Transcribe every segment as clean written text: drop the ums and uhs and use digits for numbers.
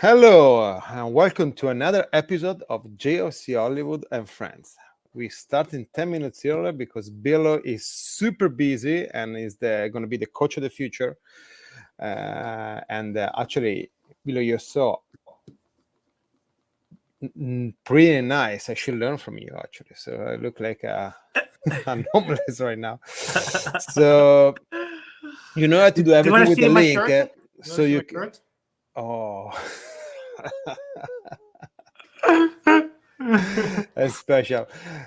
Hello, and welcome to another episode of JOC Hollywood and Friends. We start in 10 minutes earlier because Billo is super busy and is going to be the coach of the future. Actually, Billo, you're so pretty nice. I should learn from you, actually. So I look like a anomalous right now. So you know how to do Do you everything want to with see the my link. shirt? So you... Shirt? Oh... That's special.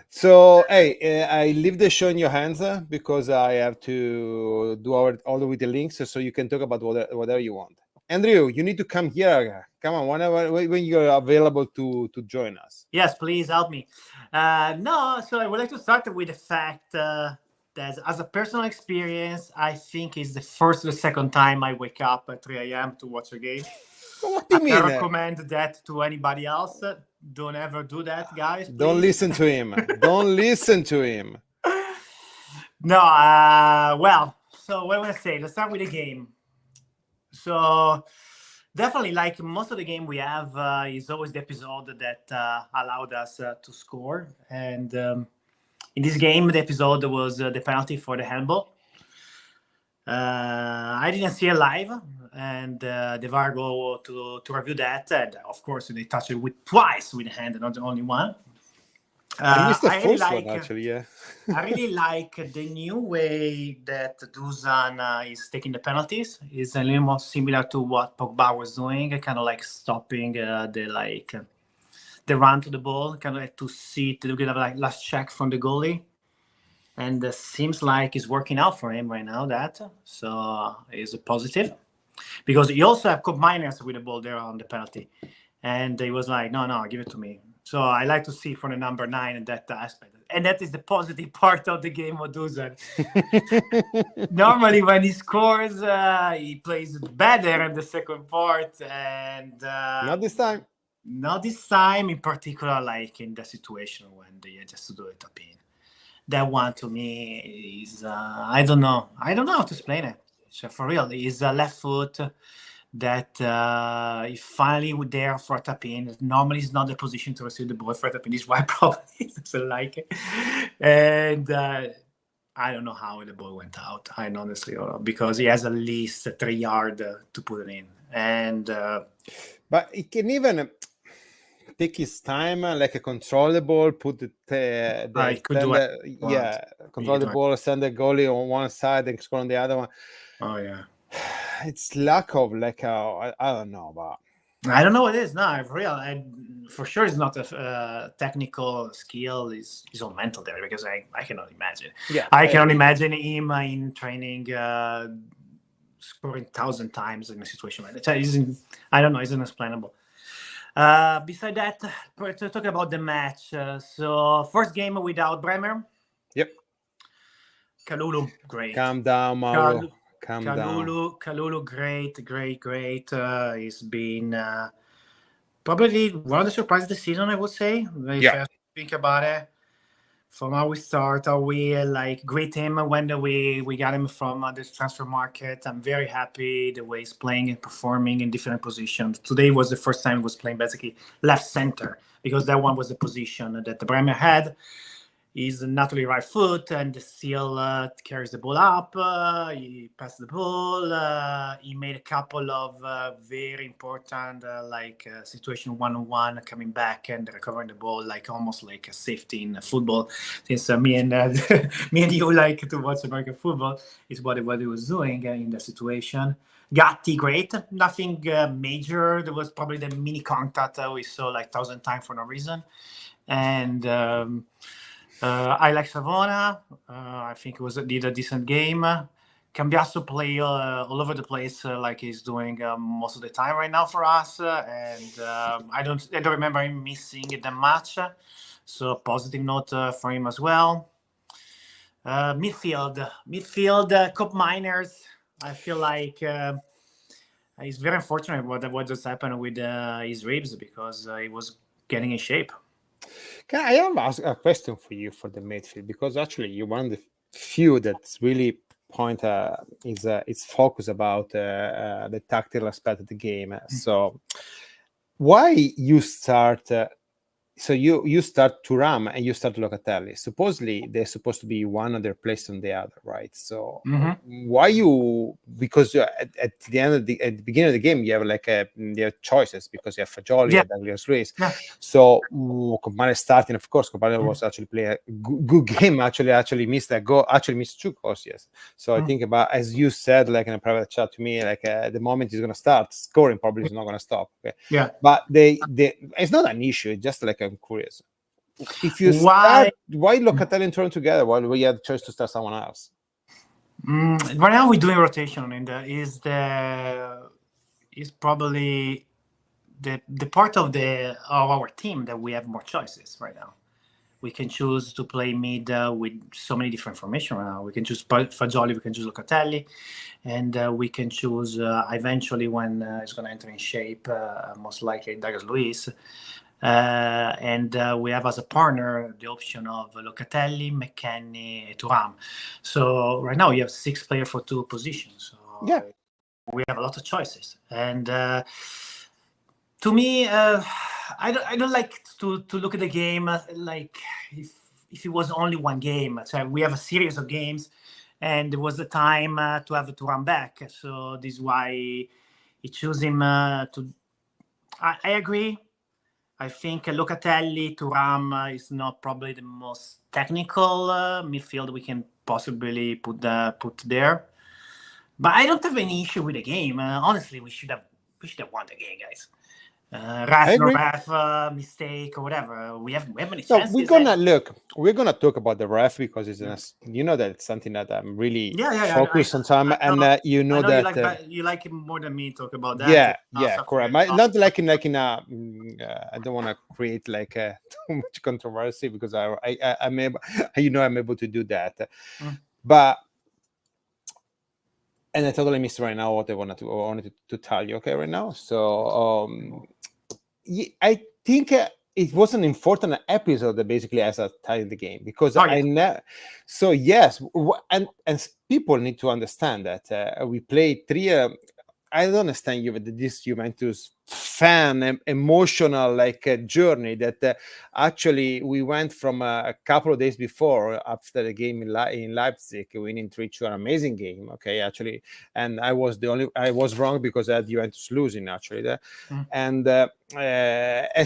So, hey, I leave the show in your hands because I have to do all with the links so you can talk about whatever you want. Andrew, you need to come here. Come on, whenever when you're available to join us. Yes, please help me. So I would like to start with the fact that as a personal experience, I think it's the first or second time I wake up at 3 a.m. to watch a game. What do you I mean? recommend that to anybody else. Don't ever do that, guys. Please. Don't listen to him. Don't listen to him. No, so what I want to say, let's start with the game. So definitely, like most of the game we have is always the episode that allowed us to score. And in this game, the episode was the penalty for the handball. I didn't see it live, and the VAR go to review that. And of course, they touched it twice with the hand, not only one. I missed the I first really one, actually, yeah. I really like the new way that Dusan is taking the penalties. It's a little more similar to what Pogba was doing, kind of like stopping the run to the ball, kind of like to get a last check from the goalie. And seems like it's working out for him right now. So it's a positive because he also have Cup Miners with the ball there on the penalty, and he was like, no, give it to me. So I like to see from the number 9 in that aspect. And that is the positive part of the game of Dusan. Normally, when he scores, he plays better in the second part. And Not this time. Not this time, in particular, like in the situation when they just do it up in. That one to me is, I don't know how to explain it. So for real, is a left foot that he finally was there for a tap in. Normally, it's not the position to receive the ball for a tap in. This is why probably he doesn't like it. And I don't know how the ball went out. I honestly don't know because he has at least 3 yards to put it in. And but he can even take his time, like control the ball, put control the ball, send the goalie on one side and score on the other one. Oh yeah, it's lack of I don't know, but I don't know what it is. No, for real, for sure it's not a technical skill. It's all mental there because I cannot imagine. Yeah, I cannot imagine him in training scoring 1,000 times in a situation like that. I don't know. It's unexplainable. Beside that, we're talking about the match. So first game without Bremer. Yep. Kalulu, great. Calm down, Mauro. Calm down. Kalulu, great. He's been probably one of the surprises of the season, I would say. If I think about it. From how we start, how we greet him when we got him from the transfer market. I'm very happy the way he's playing and performing in different positions. Today was the first time he was playing basically left center because that one was the position that the Bremer had. He's naturally right foot and still carries the ball up. He passed the ball. He made a couple of very important situation 1-on-1 coming back and recovering the ball, almost like a safety in football. Since me and you like to watch American football, is what he was doing in that situation. Gatti, great. Nothing major. There was probably the mini contact we saw 1,000 times for no reason. And I like Savona. I think did a decent game. Cambiasso play all over the place like he's doing most of the time right now for us. And I don't remember him missing that much. So positive note for him as well. Midfield, Cup Miners. I feel like he's very unfortunate what just happened with his ribs because he was getting in shape. Can I have ask a question for you for the midfield? Because actually you're one of the few that's really point its focus about the tactical aspect of the game. So why you start so you start Turam and you start Locatelli. Supposedly they're supposed to be one of their place on the other, right? So why you, because at the end of at the beginning of the game you have choices, because you have Fagioli and Douglas Luiz. So Company starting, of course. Company was actually play a good game. Actually missed a goal. Actually missed 2 goals. Yes. So I think about, as you said, like in a private chat to me, like the moment he's gonna start scoring, probably is not gonna stop. Okay. Yeah. But they it's not an issue. It's just like, I'm curious. If you why Locatelli and Turam together while we had the choice to start someone else? Right now we're doing rotation, and is probably the part of our team that we have more choices right now. We can choose to play mid with so many different formations right now. We can choose Fagioli, we can choose Locatelli, and we can choose eventually, when it's going to enter in shape, most likely Douglas Luiz. And we have as a partner the option of Locatelli, McKennie, and Thuram. So right now you have 6 players for 2 positions. So we have a lot of choices. And to me, I don't like to look at the game like if it was only one game. So we have a series of games, and there was the time to have Thuram back. So this is why he chose him to. I agree. I think Locatelli, Thuram is not probably the most technical midfield we can possibly put there. But I don't have any issue with the game. Honestly, we should have won the game, guys. Ref, mistake or whatever. We have many chances. We're gonna talk about the ref, because it's that it's something that I'm really focused on time, and that you like it more than me talk about that. Correct. Not like in I don't want to create like too much controversy, because I'm able, I'm able to do that, but. And I totally missed right now what I wanted to tell you. Okay, right now. So I think it was an important episode that basically has a tie in the game, because So yes, and people need to understand that we played 3. I don't understand this Juventus fan emotional journey that actually we went from a couple of days before, after the game in Leipzig, winning 3-2, an amazing game. Okay, actually, and I was wrong, because I had Juventus losing actually and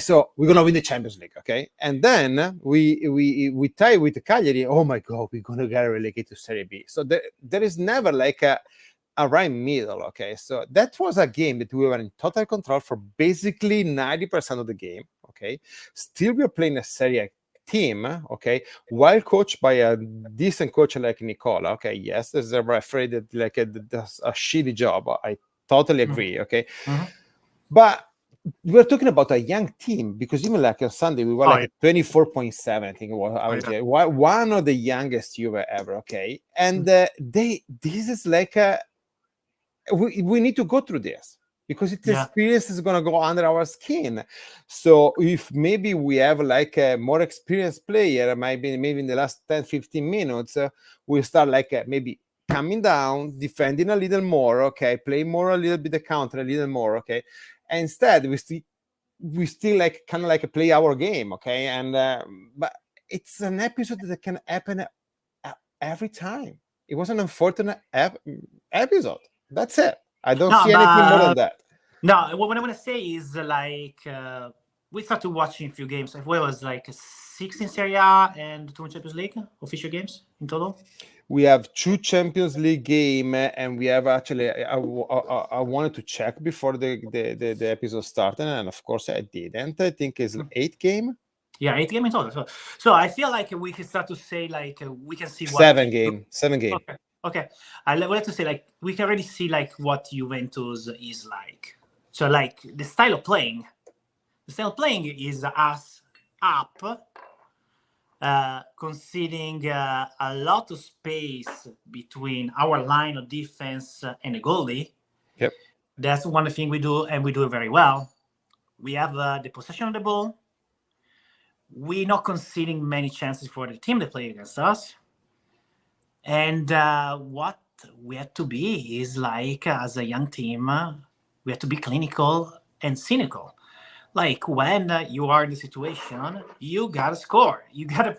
so we're gonna win the Champions League. Okay, and then we tie with Cagliari. Oh my God, we're gonna get relegated to Serie B. So there is never like a right middle. Okay, so that was a game that we were in total control for basically 90% of the game. Okay, still we are playing a Serie A team, okay, while coached by a decent coach like Nicola. Okay, yes, there's a referee that does a shitty job. I totally agree. Okay, but we're talking about a young team, because even like on Sunday we were 24.7, I think it was. One of the youngest Juve ever. Okay, and this is like we need to go through this, because its experience is going to go under our skin. So if maybe we have like a more experienced player, maybe in the last 10-15 minutes, we'll start maybe coming down, defending a little more, okay, play more a little bit the counter a little more, okay. And instead we still like kind of like play our game, okay. And but it's an episode that can happen every time. It was an unfortunate episode. That's it. I don't see anything more than that. No, what I want to say is we started watching a few games. It was like 6 in Serie A and 2 in Champions League official games in total. We have 2 Champions League game, and we have actually. I wanted to check before the episode started, and of course I didn't. I think it's 8 game. Yeah, 8 game in total. So I feel like we can start to say we can see 7 game. Okay. I would like to say we can already see what Juventus is like. So the style of playing is us up, conceding a lot of space between our line of defense and the goalie. Yep. That's one thing we do, and we do it very well. We have the possession of the ball. We're not conceding many chances for the team that play against us. And what we have to be is as a young team, we have to be clinical and cynical. like when you are in the situation, you gotta score. You gotta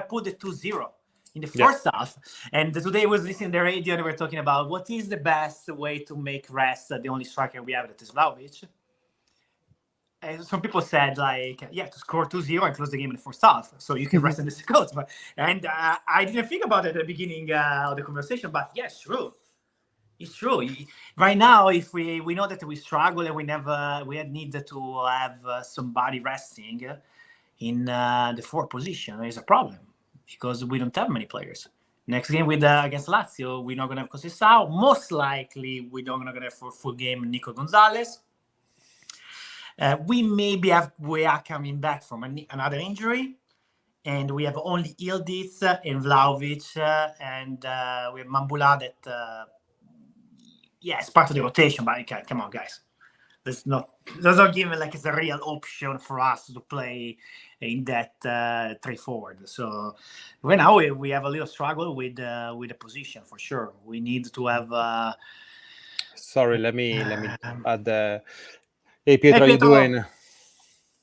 put the 2-0 in the first half. And today I was listening to the radio and we were talking about what is the best way to make rest the only striker we have, that is Vlahovic. And some people said, like, to score 2-0 and close the game in the first half, so you can rest in the second. And I didn't think about it at the beginning of the conversation, but yes, true. It's true. Right now, if we know that we struggle and we had needed to have somebody resting in the fourth position, there is a problem because we don't have many players. Next game with against Lazio, we're not going to have Conceição. Most likely, we're not going to have for full game Nico Gonzalez. We are coming back from another injury, and we have only Ildiz and Vlahovic, and we have Mambula that, it's part of the rotation, but okay, come on, guys. Does not give it like it's a real option for us to play in that 3 forward. So right now we have a little struggle with the position for sure. We need to have. Sorry, let me add the. Hey Pietro, how you doing?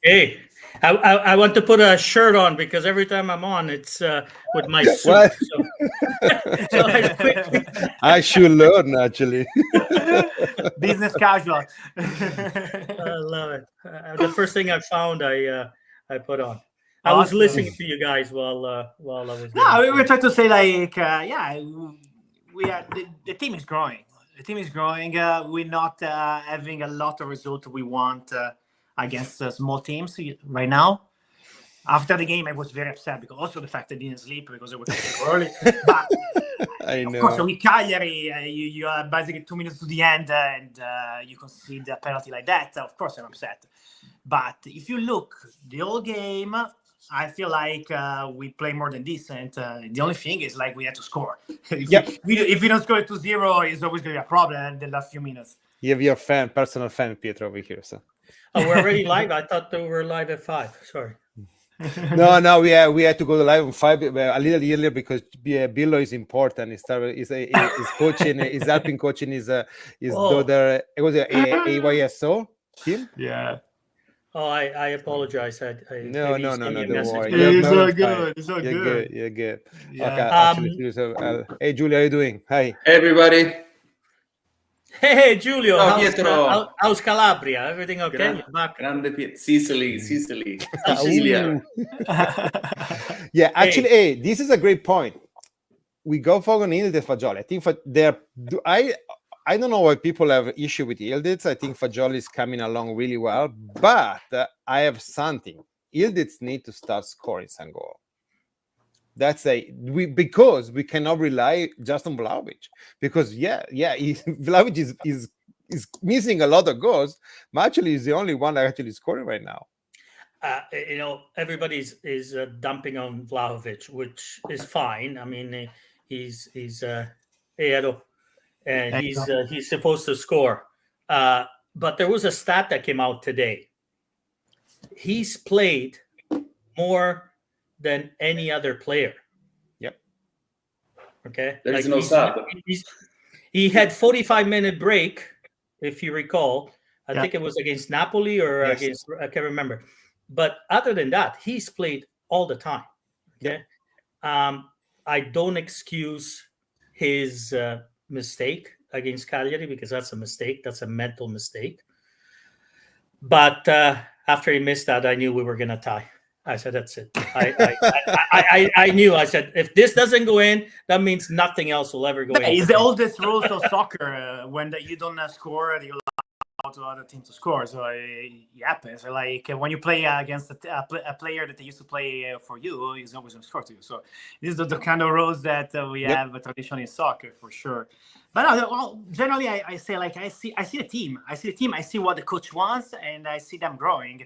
Hey, I want to put a shirt on because every time I'm on, it's with my suit. So I should learn actually. Business casual. I love it. The first thing I found, I put on. I was listening to you guys while I was. No, we were trying to say like, we are the team is growing. The team is growing. We're not having a lot of results we want against small teams right now. After the game, I was very upset because also the fact I didn't sleep because it was too early. But I know. Of course, with Cagliari, you are basically 2 minutes to the end and you concede a penalty like that. Of course, I'm upset. But if you look the whole game, I feel like we play more than decent. The only thing is like we had to score. If we don't score 2-0, it's always going to be a problem in the last few minutes. You have your personal fan, Pietro, over here. So. Oh, we're already live? I thought we were live at 5. Sorry. No, we had to go live on 5 a little earlier because Billo is important. He's coaching, he's helping coaching his daughter. It was a AYSO team. Yeah. Oh, I apologize. No, don't worry. It's all good. It's all good. You're good. Yeah. Okay. Hey, Giulio, how are you doing? Hi. Hey, everybody. Hey, Giulio. Ciao, how's Calabria? Everything okay? Grande Sicily. Sicilia. Yeah, actually, hey, this is a great point. We go for Ildiz Fagioli. I think I don't know why people have issue with Ildiz. I think Fagioli is coming along really well, but I have something. Ildiz need to start scoring some goal. That's because we cannot rely just on Vlahovic. Because Vlahovic is missing a lot of goals, but actually he's the only one that actually is scoring right now. Everybody's is dumping on Vlahovic, which is fine. I mean, he's and he's supposed to score. But there was a stat that came out today. He's played more than any other player. Yep. Okay. There's no stop. He had 45-minute break, if you recall. I think it was against Napoli or against, I can't remember. But other than that, he's played all the time. Okay. I don't excuse his mistake against Cagliari because that's a mistake. That's a mental mistake. But after he missed that, I knew we were going to tie. I said, that's it. I knew. I said, if this doesn't go in, that means nothing else will ever go in. It's the oldest rules of soccer. When you don't score, you allow to other team to score. So it happens. Like when you play against a player that they used to play for you, he's always going to score to you. So these are the kind of rules that we have traditionally in soccer for sure. But generally, I say like I see the team. I see what the coach wants, and I see them growing.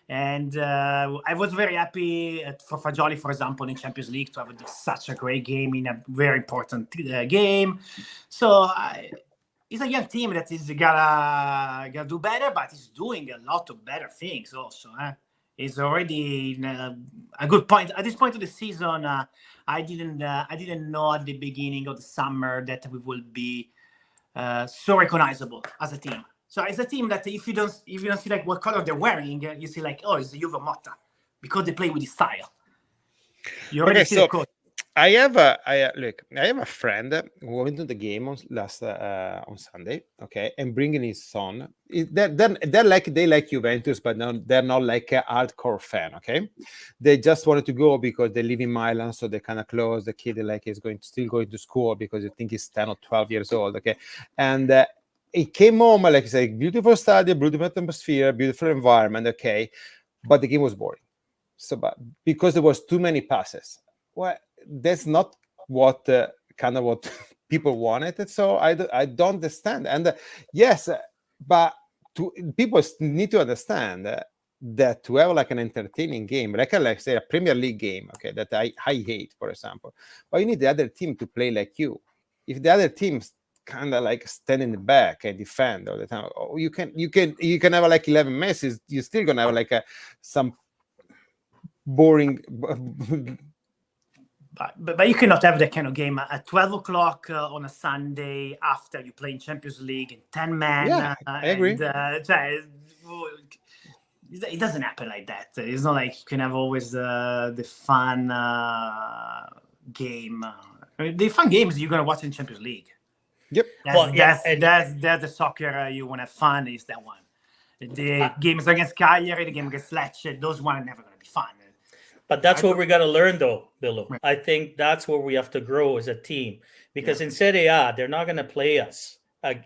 And I was very happy for Fagioli, for example, in Champions League to have such a great game in a very important game. So it's a young team that is gotta do better, but he's doing a lot of better things also. It's already in a good point. At this point of the season, I didn't know at the beginning of the summer that we will be so recognizable as a team. So it's a team that if you don't see like what color they're wearing, you see like, oh, it's the Juve Motta because they play with the style. You already see the code. I have a friend who went to the game on Sunday, okay, and bringing his son. They like Juventus, but they're not like a hardcore fan, okay. They just wanted to go because they live in Milan, so they kind of close. The kid is still going to school because I think he's 10 or 12 years old, okay, and he came home like I said, beautiful stadium, beautiful atmosphere, beautiful environment, okay, but the game was boring. So, but because there was too many passes. Well, that's not what what people wanted. So I don't understand. And yes, but people need to understand that to have like an entertaining game, like say a Premier League game, okay, that I hate, for example, but you need the other team to play like you. If the other teams kind of like stand in the back and defend all the time, you can have like 11 messes. You're still gonna have like some boring. But you cannot have that kind of game at 12 o'clock on a Sunday after you play in Champions League in 10 men. Yeah, I agree. It doesn't happen like that. It's not like you can have always the fun game. The fun games you're going to watch in Champions League. Yep. That's the soccer you want to have fun is that one. The games against Cagliari, the game against Lecce, those ones are never going to be fun. But that's what we got to learn, though, Billo. Right. I think that's where we have to grow as a team. Because in Serie A, they're not going to play us like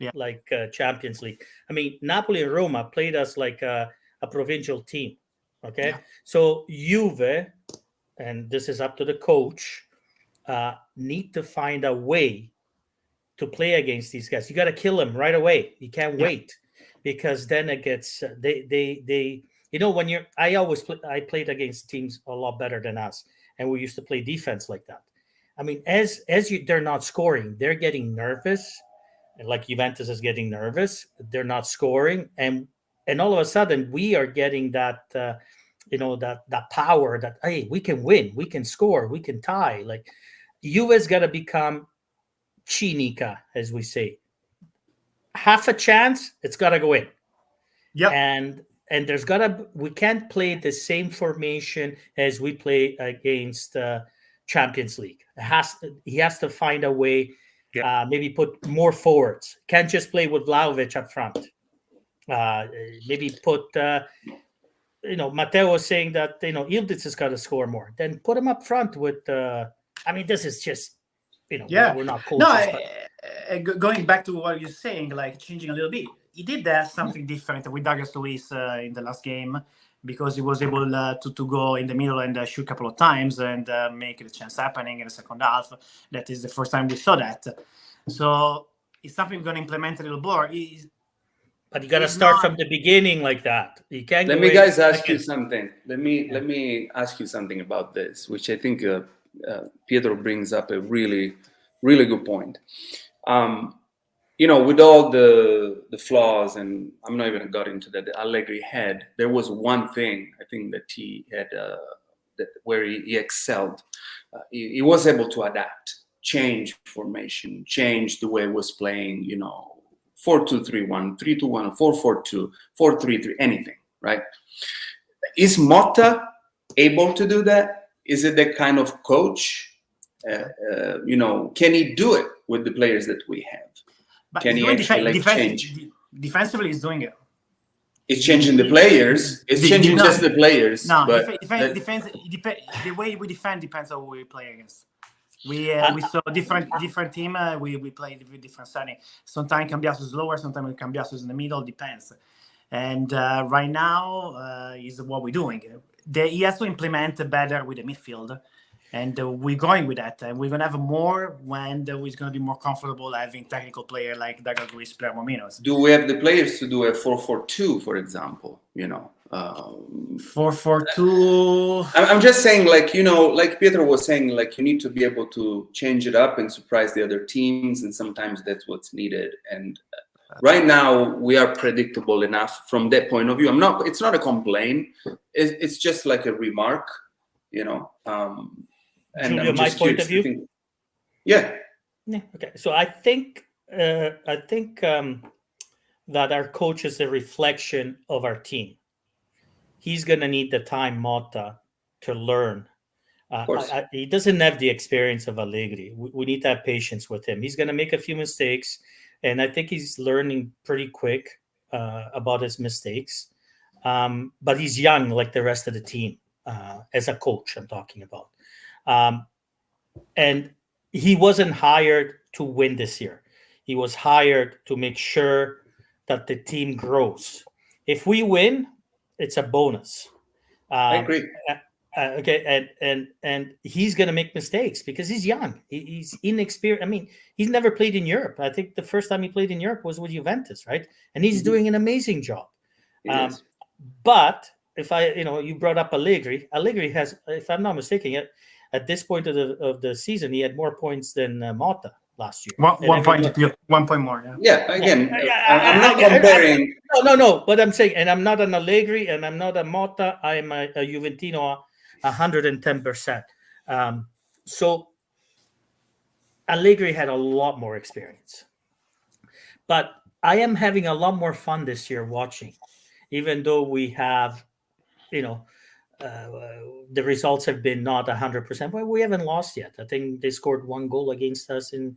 Champions League. I mean, Napoli and Roma played us like a provincial team. Okay? Yeah. So Juve, and this is up to the coach, need to find a way to play against these guys. You got to kill them right away. You can't wait. Because then it gets they you know, when I played against teams a lot better than us, and we used to play defense like that. I mean, they're not scoring, they're getting nervous, and like Juventus is getting nervous. They're not scoring, and all of a sudden we are getting that that power that hey, we can win, we can score, we can tie. Like Juve's got to become cinica, as we say. Half a chance, it's got to go in. Yeah, and we can't play the same formation as we play against Champions League. He has to find a way, maybe put more forwards. Can't just play with Vlahovic up front. Maybe put, Matteo was saying that, Ildiz has got to score more. Then put him up front with, this is just, we're not coaches. No, going back to what you're saying, like changing a little bit. He did something different with Douglas Luiz in the last game because he was able to go in the middle and shoot a couple of times and make the chance happening in the second half. That is the first time we saw that. So it's something we're going to implement a little more. But you got to start from the beginning like that. You can't. Let me guys ask you something. Let me ask you something about this, which I think Pietro brings up a really, really good point. With all the flaws, and I'm not even got into that Allegri had, there was one thing I think that he had where he excelled. He was able to adapt, change formation, change the way he was playing, 4-2-3-1, 3-2-1, 4-4-2, 4-3-3, anything, right? Is Motta able to do that? Is it that kind of coach? Can he do it with the players that we have? But can he actually change? Defensively, he's doing it. It's changing the players. It's changing just the players. No, defense. The way we defend depends on who we play against. We saw different team. We played with different setting. Sometimes Cambiaso is lower. Sometimes Cambiaso is in the middle. Depends. And right now is what we're doing. He has to implement better with the midfield. And we're going with that. And we're going to have more when he's going to be more comfortable having technical player like Douglas Luiz, Palermo Minos. Do we have the players to do a 4-4-2, for example? 4-4-2. I'm just saying, like Pietro was saying, like you need to be able to change it up and surprise the other teams. And sometimes that's what's needed. And right now we are predictable enough from that point of view. It's not a complaint. It's just like a remark, And Giulio, my point of view. Yeah. Okay. So I think that our coach is a reflection of our team. He's going to need the time, Motta, to learn. He doesn't have the experience of Allegri. We need to have patience with him. He's going to make a few mistakes, and I think he's learning pretty quick about his mistakes. But he's young like the rest of the team, as a coach I'm talking about. And he wasn't hired to win this year. He was hired to make sure that the team grows. If we win, it's a bonus. I agree. Okay, and he's going to make mistakes because he's young. He's inexperienced. I mean, he's never played in Europe. I think the first time he played in Europe was with Juventus, right? And he's doing an amazing job. But if you brought up Allegri. Allegri has, if I'm not mistaken, at this point of the season, he had more points than Motta last year. 1 point more. Yeah. Again, I'm not comparing. No. But I'm saying, and I'm not an Allegri, and I'm not a Motta. I'm a Juventino, 110%. So Allegri had a lot more experience, but I am having a lot more fun this year watching, even though we have, the results have been not 100%, but we haven't lost yet. I think they scored 1 goal against us in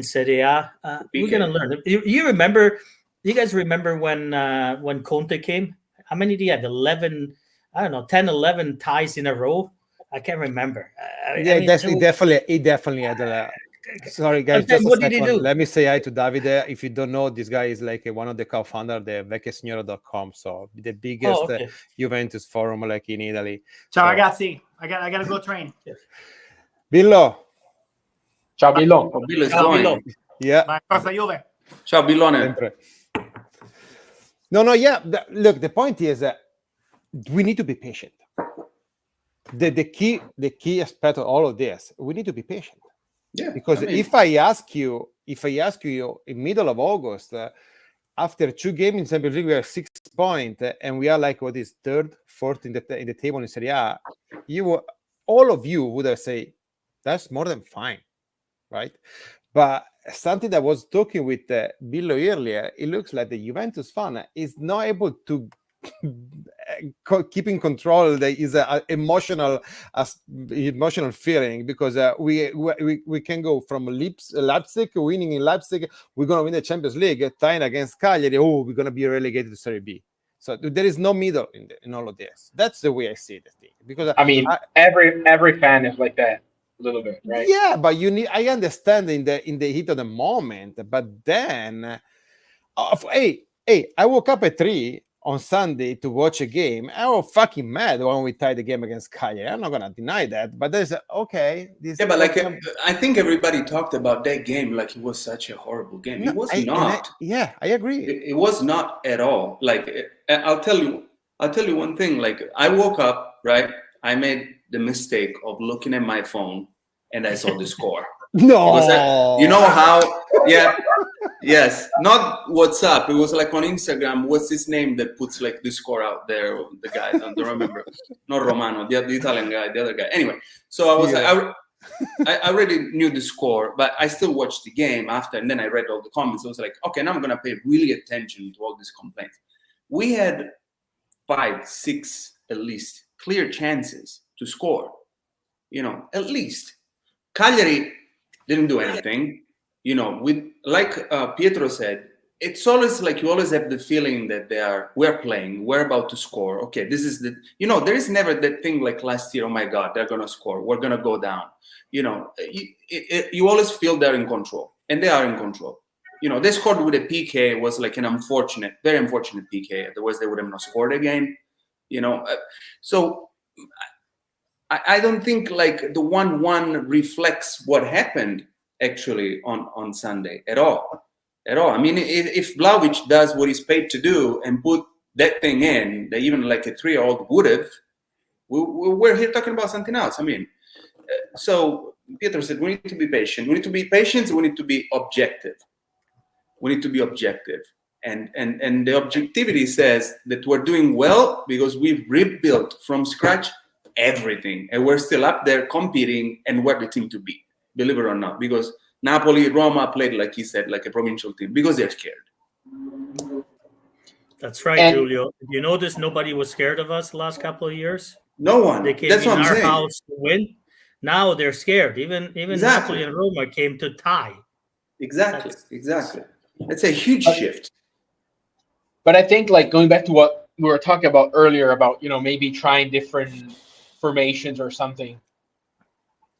Serie A. We're gonna learn. You guys remember when Conte came? How many did he have? 11, I don't know, 10, 11 ties in a row. I can't remember. He definitely had a. Sorry, guys. Just a second. Let me say hi to Davide. If you don't know, this guy is like one of the co-founders of the vecchiasignora.com. So the biggest Juventus forum like in Italy. Ciao, ragazzi. I gotta go train. Billo. Ciao, Billo. Billo is going. Yeah. Forza Juve. Ciao, Billone. No. Yeah. Look, the point is that we need to be patient. The key aspect of all of this, we need to be patient. Yeah, because if I ask you in middle of August, after 2 games in Champions League, we are 6 points, and we are like what is third, fourth in the table in Serie A, all of you would have said that's more than fine, right? But something that I was talking with Billo earlier, it looks like the Juventus fan is not able to keep in control. There is an emotional feeling because we can go from Leipzig winning in Leipzig, we're going to win the Champions League, tying against Cagliari, we're going to be relegated to Serie B. So there is no middle in all of this. That's the way I see the thing. Because every fan is like that a little bit, right? Yeah, but I understand in the heat of the moment, but then I woke up at 3 on Sunday to watch a game. I was fucking mad when we tied the game against Cagliari. I'm not gonna deny that, but there's I think everybody talked about that game like it was such a horrible game. It was not. I agree. It was not at all. Like I'll tell you one thing. Like I woke up, right? I made the mistake of looking at my phone and I saw the score. No, you know how? Yeah. Yes, not WhatsApp. It was like on Instagram. What's his name that puts like the score out there? The guy, I don't remember. Not Romano, the Italian guy, the other guy. Anyway, so I was I already knew the score, but I still watched the game after, and then I read all the comments. I was like, okay, now I'm gonna pay really attention to all these complaints. We had 5, 6 at least clear chances to score. At least. Cagliari didn't do anything. Like Pietro said, it's always like you always have the feeling that we're playing, we're about to score. Okay, this is there is never that thing like last year. Oh my God, they're gonna score. We're gonna go down. You always feel they're in control, and they are in control. They scored with a PK. It was like an very unfortunate PK. Otherwise, they would have not scored again. So I don't think like the 1-1 reflects what happened actually on Sunday at all. I mean, if Vlahovic does what he's paid to do and put that thing in, that even like a 3-year-old would have, we're here talking about something else. I mean, so Pietro said we need to be patient. We need to be patient. We need to be objective. And the objectivity says that we're doing well because we've rebuilt from scratch everything, and we're still up there competing, and we're the team to beat. Believe it or not, because Napoli, Roma played, like he said, like a provincial team because they're scared. That's right, Julio. You notice nobody was scared of us the last couple of years. No one. They came That's in what I'm our saying. house to win. Now they're scared. Even Exactly. Napoli and Roma came to tie. Exactly. It's a huge shift. But I think, like, going back to what we were talking about earlier about, maybe trying different formations or something,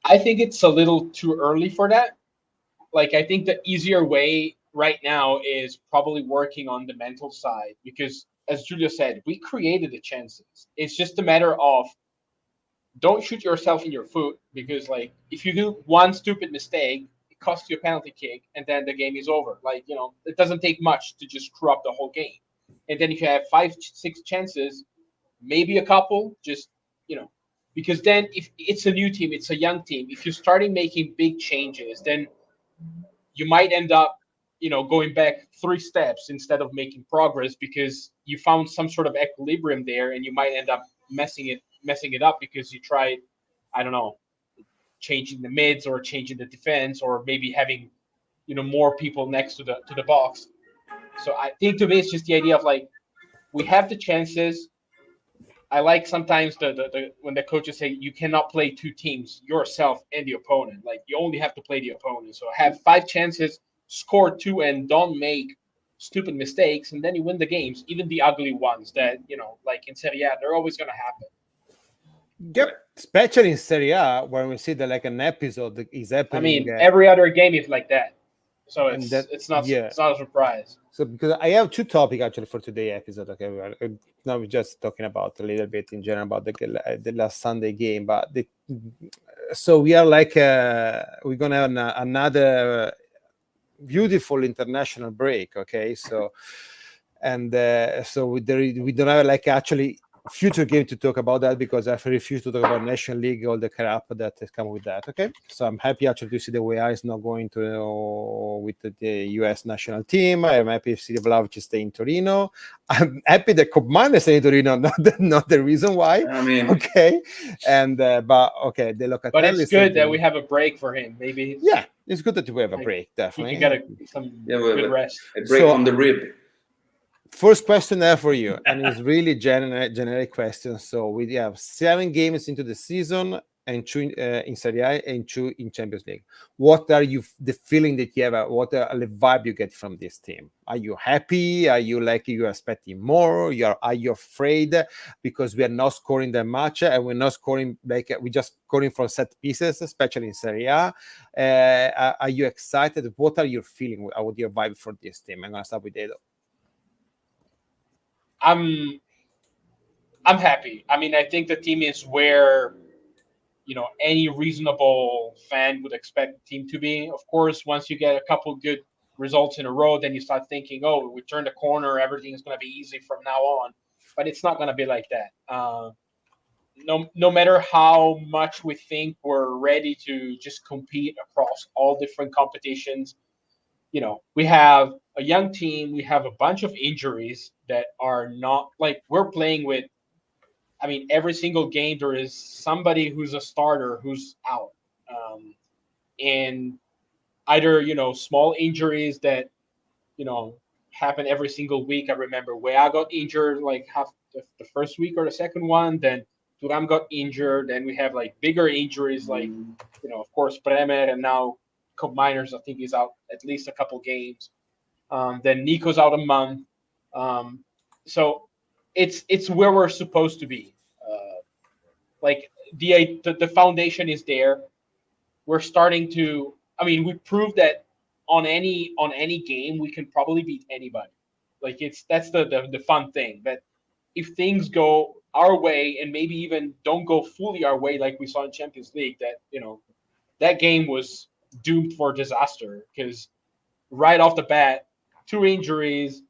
I think it's a little too early for that. Like, I think the easier way right now is probably working on the mental side, because as Julio said, we created the chances. It's just a matter of don't shoot yourself in your foot, because, like, if you do one stupid mistake, it costs you a penalty kick and then the game is over. Like, it doesn't take much to just screw up the whole game. And then if you have 5-6 chances, maybe a couple, just, because then if it's a new team, it's a young team, if you're starting making big changes, then you might end up, going back 3 steps instead of making progress, because you found some sort of equilibrium there, and you might end up messing it up because you tried, I don't know, changing the mids or changing the defense, or maybe having, more people next to the box. So I think, to me, it's just the idea of, like, we have the chances. I like sometimes the when the coaches say you cannot play 2 teams, yourself and the opponent. Like, you only have to play the opponent. So have 5 chances, score 2, and don't make stupid mistakes, and then you win the games, even the ugly ones that, like in Serie A, they're always going to happen. Yep, especially in Serie A, where we see that like an episode is happening. I mean, every other game is like that. So it's not a surprise. So because I have 2 topics actually for today's episode. Okay, now we're just talking about a little bit in general about the last Sunday game, but so we are like we're gonna have another beautiful international break. Okay, so so we don't have like actually future game to talk about that, because I refuse to talk about National League, all the crap that has come with that. Okay, so I'm happy actually to see the WA is not going to with the US national team. I'm happy to see the Vlahovic stay in Torino. I'm happy that Kopman is staying in Torino, not the reason why. I mean, okay, and but okay, the Locatelli. But it's good that we have a break for him. Maybe it's good that we have a break. Definitely, he can get some good rest. A break on the rib. First question there for you, and it's really generic question. So we have 7 games into the season, and 2 in Serie A and 2 in Champions League. What are the feeling that you have? What are the vibe you get from this team? Are you happy? Are you like you expecting more? Are you afraid because we are not scoring that much, and we're not scoring like we're just scoring from set pieces, especially in Serie A? Are you excited? What are you feeling? What your vibe for this team? I'm gonna start with Edo. I'm happy. I mean, I think the team is where, any reasonable fan would expect the team to be. Of course, once you get a couple good results in a row, then you start thinking, oh, we turned the corner, everything is going to be easy from now on. But it's not going to be like that. No matter how much we think we're ready to just compete across all different competitions, we have a young team, we have a bunch of injuries that are not like we're playing with. I mean, every single game there is somebody who's a starter who's out, and either small injuries that happen every single week. I remember where I got injured like half the first week or the second one. Then Turam got injured. Then we have like bigger injuries like of course Bremer, and now Cup Miners I think is out at least a couple games. Then Nico's out a month. So it's where we're supposed to be. Like the foundation is there. We're starting to. I mean, we proved that on any game we can probably beat anybody. Like that's the fun thing, that if things go our way and maybe even don't go fully our way, like we saw in Champions League, that that game was doomed for disaster, because right off the bat, 2 injuries,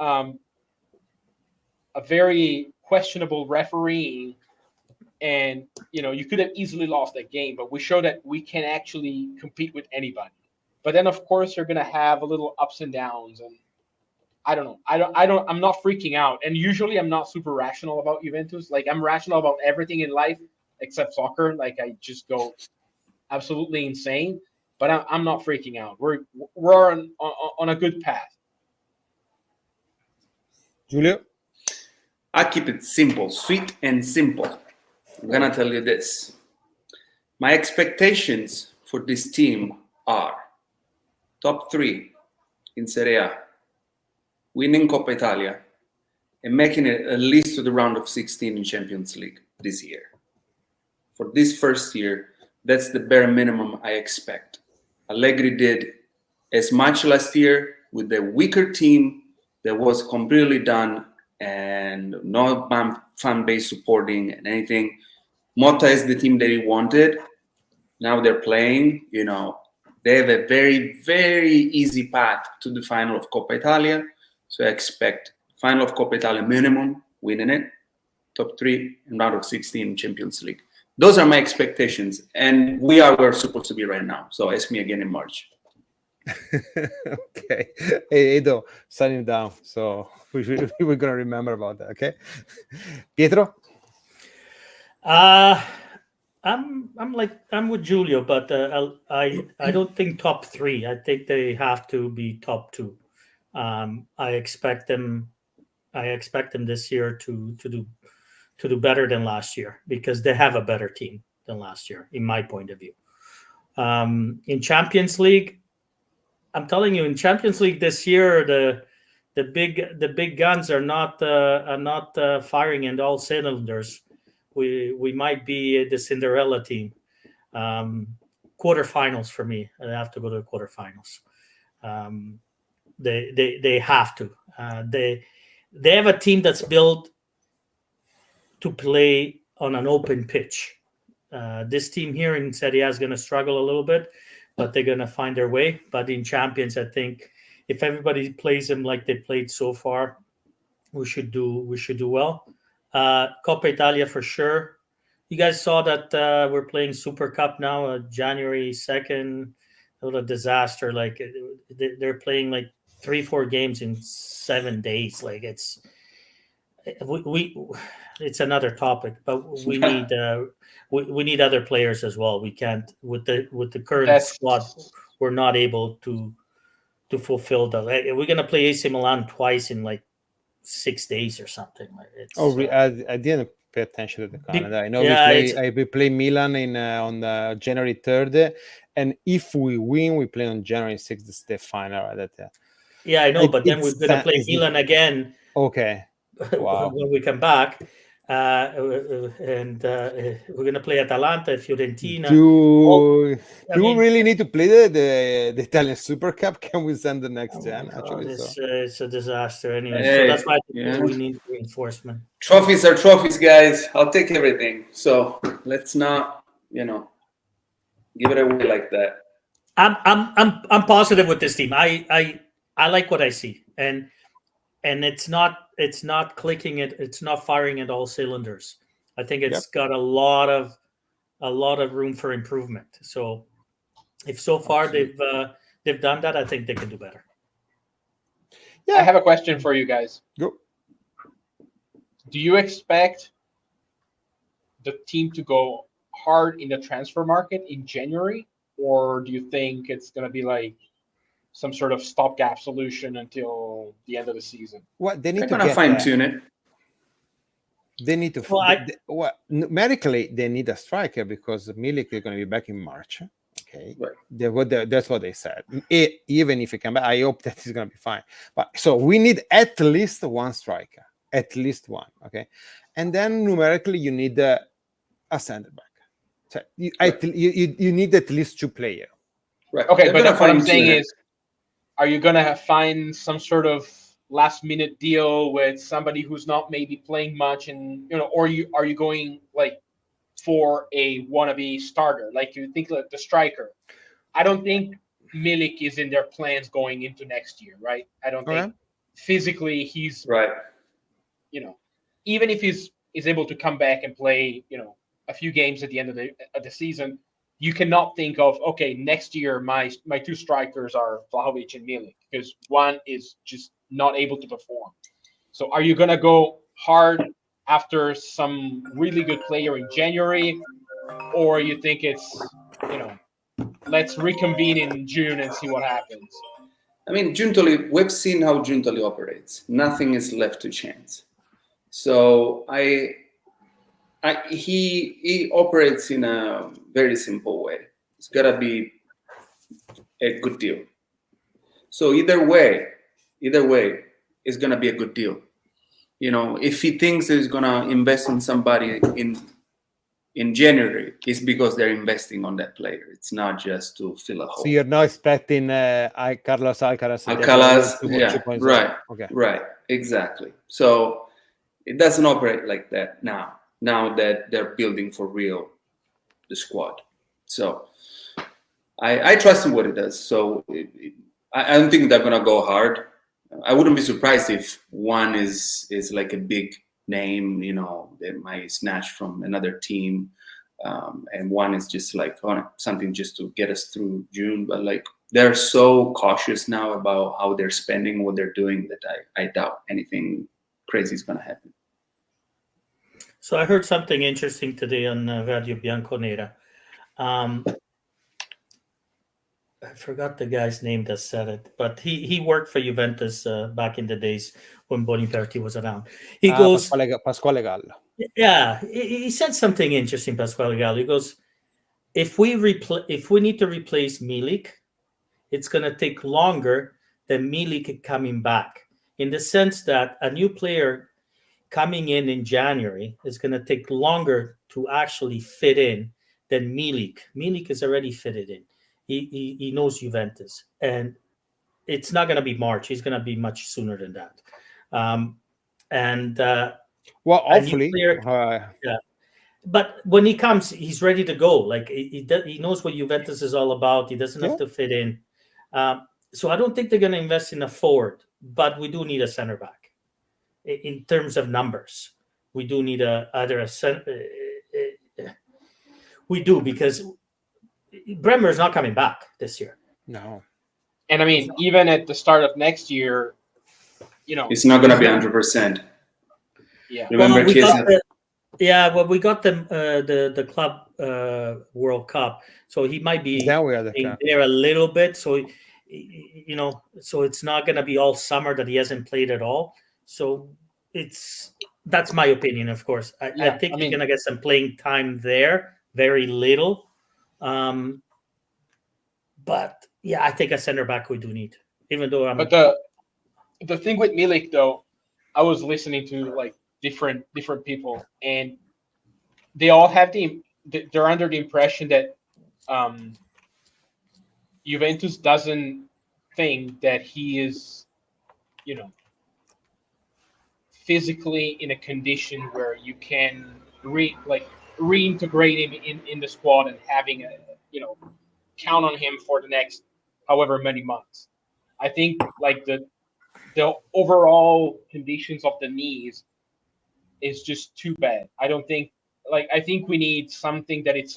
a very questionable refereeing, and you could have easily lost that game. But we show that we can actually compete with anybody. But then of course you're gonna have a little ups and downs, and I don't know. I'm not freaking out, and usually I'm not super rational about Juventus. Like, I'm rational about everything in life except soccer. Like, I just go absolutely insane. But I'm not freaking out. We're on a good path. Giulio? I keep it simple, sweet and simple. I'm gonna tell you this. My expectations for this team are top 3 in Serie A, winning Coppa Italia, and making it at least to the round of 16 in Champions League this year. For this first year, that's the bare minimum I expect. Allegri did as much last year with the weaker team that was completely done and no fan base supporting and anything. Motta is the team that he wanted. Now they're playing, they have a very, very easy path to the final of Coppa Italia. So I expect final of Coppa Italia minimum, winning it, top 3, and round of 16 Champions League. Those are my expectations, and we are where we're supposed to be right now. So ask me again in March. Okay. Hey, Edo, sign him down. So we're going to remember about that, okay? Pietro? I'm with Giulio, but I don't think top 3. I think they have to be top 2. I expect them this year to do better than last year because they have a better team than last year, in my point of view. In Champions League, I'm telling you, in Champions League this year, the big guns are not firing in all cylinders. We might be the Cinderella team. Quarterfinals for me. I have to go to the quarterfinals. They have to. They have a team that's built to play on an open pitch. This team here in Serie A is going to struggle a little bit, but they're going to find their way. But in Champions, I think if everybody plays them like they played so far, we should do well. Coppa Italia for sure. You guys saw that we're playing Super Cup now, January 2nd. What a disaster! Like they're playing like 3-4 games in 7 days. Like it's another topic, but we need we need other players as well. We can't with the current squad. We're not able to fulfill that. We're gonna play AC Milan twice in like 6 days or something. I didn't pay attention to the calendar. I know we play Milan on January 3rd, and if we win, we play on January 6th. It's the final. Yeah, I know, but then we're gonna play Milan again. Okay. Wow. When we come back, and we're gonna play Atalanta, Fiorentina. Do we really need to play the Italian Super Cup? Can we send the next gen? Actually, it's a disaster anyway. So that's why we need reinforcement. Trophies are trophies, guys. I'll take everything. So let's not, give it away like that. I'm positive with this team. I like what I see, and it's not clicking it. It's not firing at all cylinders. I think it's got a lot of room for improvement. So if so far they've done that, I think they can do better. Yeah. I have a question for you guys. Go. Do you expect the team to go hard in the transfer market in January, or do you think it's going to be like some sort of stopgap solution until the end of the season? What they need to fine tune it. They need to. Numerically, they need a striker because Milik is going to be back in March. Okay, right. That's what they said. Even if he come back, I hope that he's going to be fine. But so we need at least one striker, at least one. Okay, and then numerically, you need a center back. So you need at least 2 players. Right. Okay, but what I'm saying is, are you going to find some sort of last-minute deal with somebody who's not maybe playing much, and or are you going like for a wannabe starter? Like you think like the striker? I don't think Milik is in their plans going into next year, right? I don't think physically he's right. Even if he's able to come back and play, a few games at the end of the season, you cannot think of, okay, next year my 2 strikers are Vlahovic and Milik, because one is just not able to perform. So are you going to go hard after some really good player in January, or you think it's, let's reconvene in June and see what happens? I mean, Giuntoli, we've seen how Giuntoli operates. Nothing is left to chance. So he operates in a very simple way. It's got to be a good deal. So either way, it's going to be a good deal. You know, if he thinks he's going to invest in somebody in January, it's because they're investing on that player. It's not just to fill a hole. So you're not expecting Carlos Alcaraz. Yeah, right. Okay. Right, exactly. So it doesn't operate like that now. Now that they're building for real the squad. So I trust in what it does. So I don't think they're gonna go hard. I wouldn't be surprised if one is like a big name, you know, that might snatch from another team, and one is just like something just to get us through June. But like they're so cautious now about how they're spending, what they're doing, that I doubt anything crazy is gonna happen. So I heard something interesting today on Radio Bianconera. I forgot the guy's name that said it, but he worked for Juventus back in the days when Boniperti was around. He goes, Pasquale Gallo. Yeah, he said something interesting, Pasquale Gallo. He goes, if we need to replace Milik, it's going to take longer than Milik coming back, in the sense that a new player coming in January is going to take longer to actually fit in than Milik. Milik is already fitted in. He knows Juventus, and it's not going to be March. He's going to be much sooner than that. Well, hopefully, yeah. But when he comes, he's ready to go. Like he knows what Juventus is all about. He doesn't have to fit in. So I don't think they're going to invest in a forward, but we do need a center back. In terms of numbers, we do need we do, because Bremer is not coming back this year. No. And I mean, even at the start of next year, you know, it's not going to be 100%. Yeah. Remember, we got the club World Cup, so he might be there a little bit. So, you know, so it's not going to be all summer that he hasn't played at all. So that's my opinion, of course. I think he's going to get some playing time there, very little. But yeah, I think a center back we do need, even though But the thing with Milik, though, I was listening to like different people, and they all have they're under the impression that Juventus doesn't think that he is, you know, physically in a condition where you can reintegrate him in the squad and having count on him for the next however many months. I think like the overall conditions of the knees is just too bad. I think we need something that it's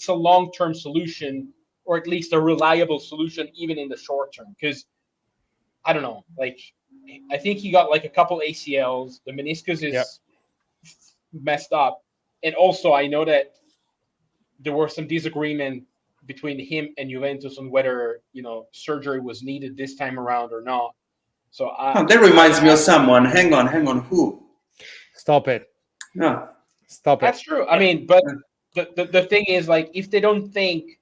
a long-term solution, or at least a reliable solution even in the short term, because I don't know, like I think he got like a couple ACLs. The meniscus is messed up. And also I know that there were some disagreement between him and Juventus on whether, you know, surgery was needed this time around or not. So that reminds me of someone. Hang on. Who? Stop it. No. Stop it. That's true. I mean, but the thing is, like, if they don't think,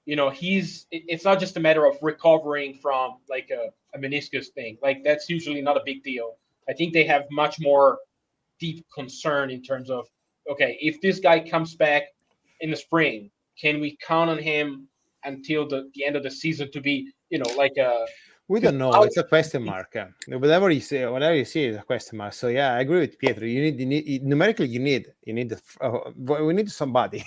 you know, it's not just a matter of recovering from like a meniscus thing. Like, that's usually not a big deal. I think they have much more deep concern in terms of, okay, if this guy comes back in the spring, can we count on him until the end of the season to be, you know, like a... We don't know. It's a question mark. Whatever you say is a question mark. So yeah, I agree with Pietro. You need numerically. We need somebody.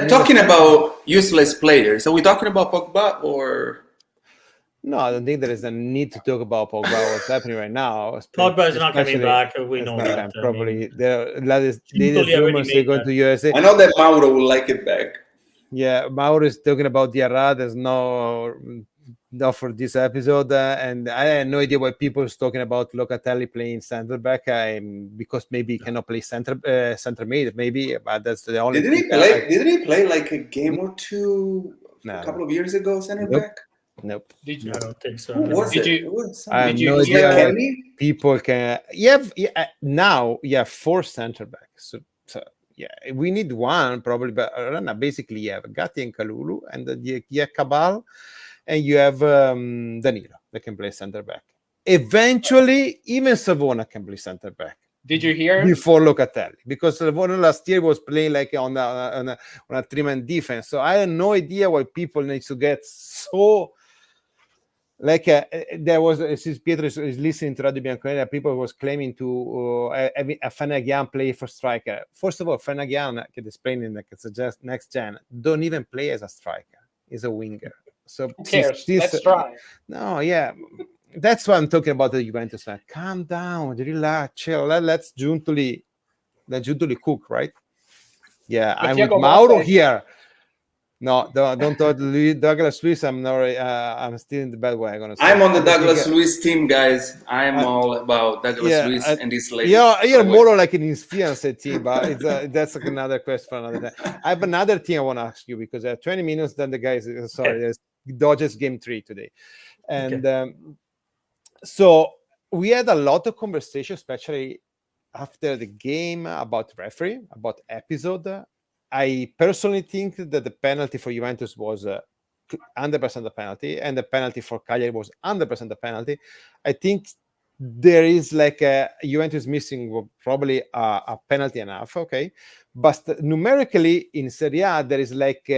Talking about useless players. Are we talking about Pogba or? No, I don't think there is a need to talk about Pogba. What's happening right now? Pogba is not coming back. We know that. Probably there are rumors they're going to USA. I know that Mauro will like it back. Yeah, Mauro is talking about Diarra. There's no for this episode, and I had no idea why people is talking about Locatelli playing center back. Because maybe he cannot play center mid, maybe, but that's the only. Didn't he play like a game or two a couple of years ago, center back? Nope. Did you? I don't think so. Who was Did it? you- It was I have Did you no hear- idea. Kelly? People can. You have now. You have 4 center backs. So yeah, we need one probably, but basically you have Gatti and Kalulu, and then you have Cabal, and you have Danilo that can play center back. Eventually, even Savona can play center back. Did you hear? Before Locatelli, because Savona last year was playing like on a 3-man defense. So I have no idea why people need to get so. Like there was, since Pietro is listening to Radio Bianconera, people was claiming to having a Fanagian play for striker. First of all, Fanagian, che is playing in the next gen, don't even play as a striker. He's a winger. So Who cares? Let's try. No, yeah, that's why I'm talking about the Juventus fan. Calm down, relax, chill. Let's gently cook, right? Yeah, But I'm Thiago with Mauro Motta- here. No, don't talk Douglas Luiz. I'm not. I'm still in the bad way. I'm on the Douglas Luiz team, guys. I'm all about Douglas yeah, Luiz and his lady. Yeah, you're more like in his fiancé team, but it's that's like another question for another time. I have another thing I want to ask you because 20 minutes. Then the guys, sorry, Dodgers game 3 today, and so we had a lot of conversation, especially after the game, about referee, about episode. I personally think that the penalty for Juventus was 100% a penalty, and the penalty for Cagliari was 100% a penalty. I think there is like a Juventus missing probably a penalty and a half, okay? But numerically in Serie A, there is like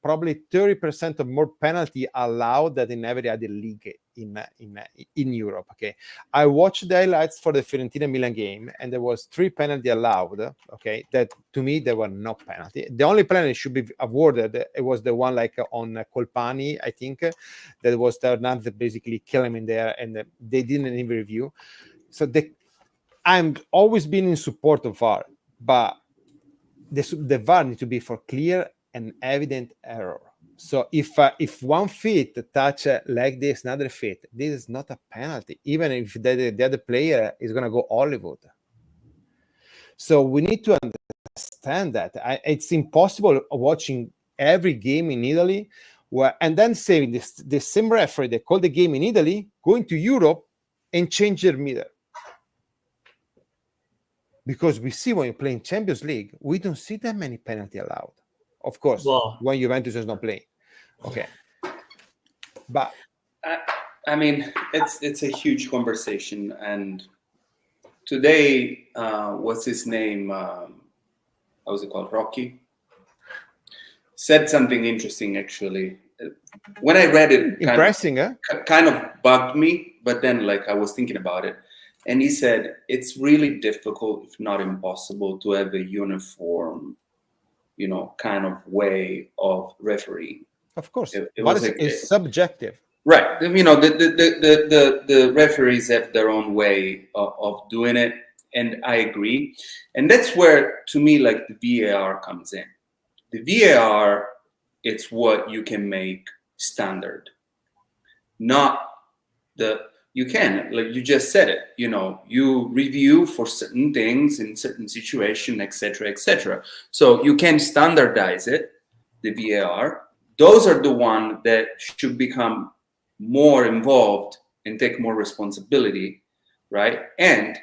probably 30% of more penalty allowed than in every other league in Europe. Okay, I watched the highlights for the Fiorentina Milan game, and there was 3 penalty allowed. Okay, that to me there were no penalty. The only penalty should be awarded. It was the one like on Colpani, I think, that was Hernandez basically kill him in there, and they didn't even review. So I'm always been in support of VAR, but the VAR needs to be for clear and evident error. So if one feet touch like this, another feet, this is not a penalty, even if the other player is going to go Hollywood. So we need to understand that. It's impossible watching every game in Italy, and then saying the same referee that called the game in Italy, going to Europe and change their meter. Because we see when you play in Champions League, we don't see that many penalty allowed. Of course, when Juventus is not playing. Okay. But I mean, it's a huge conversation. And today, what's his name? How's it called? Rocky said something interesting, actually. When I read it, kind of bugged me, but then like I was thinking about it. And he said, it's really difficult, if not impossible, to have a uniform, kind of way of refereeing. Of course, it's subjective, right? The referees have their own way of doing it, and I agree. And that's where, to me, like the VAR comes in. The VAR, it's what you can make standard, not you can, like you just said it, you review for certain things in certain situation, etc., etc. So you can standardize it, the VAR. Those are the ones that should become more involved and take more responsibility, right? And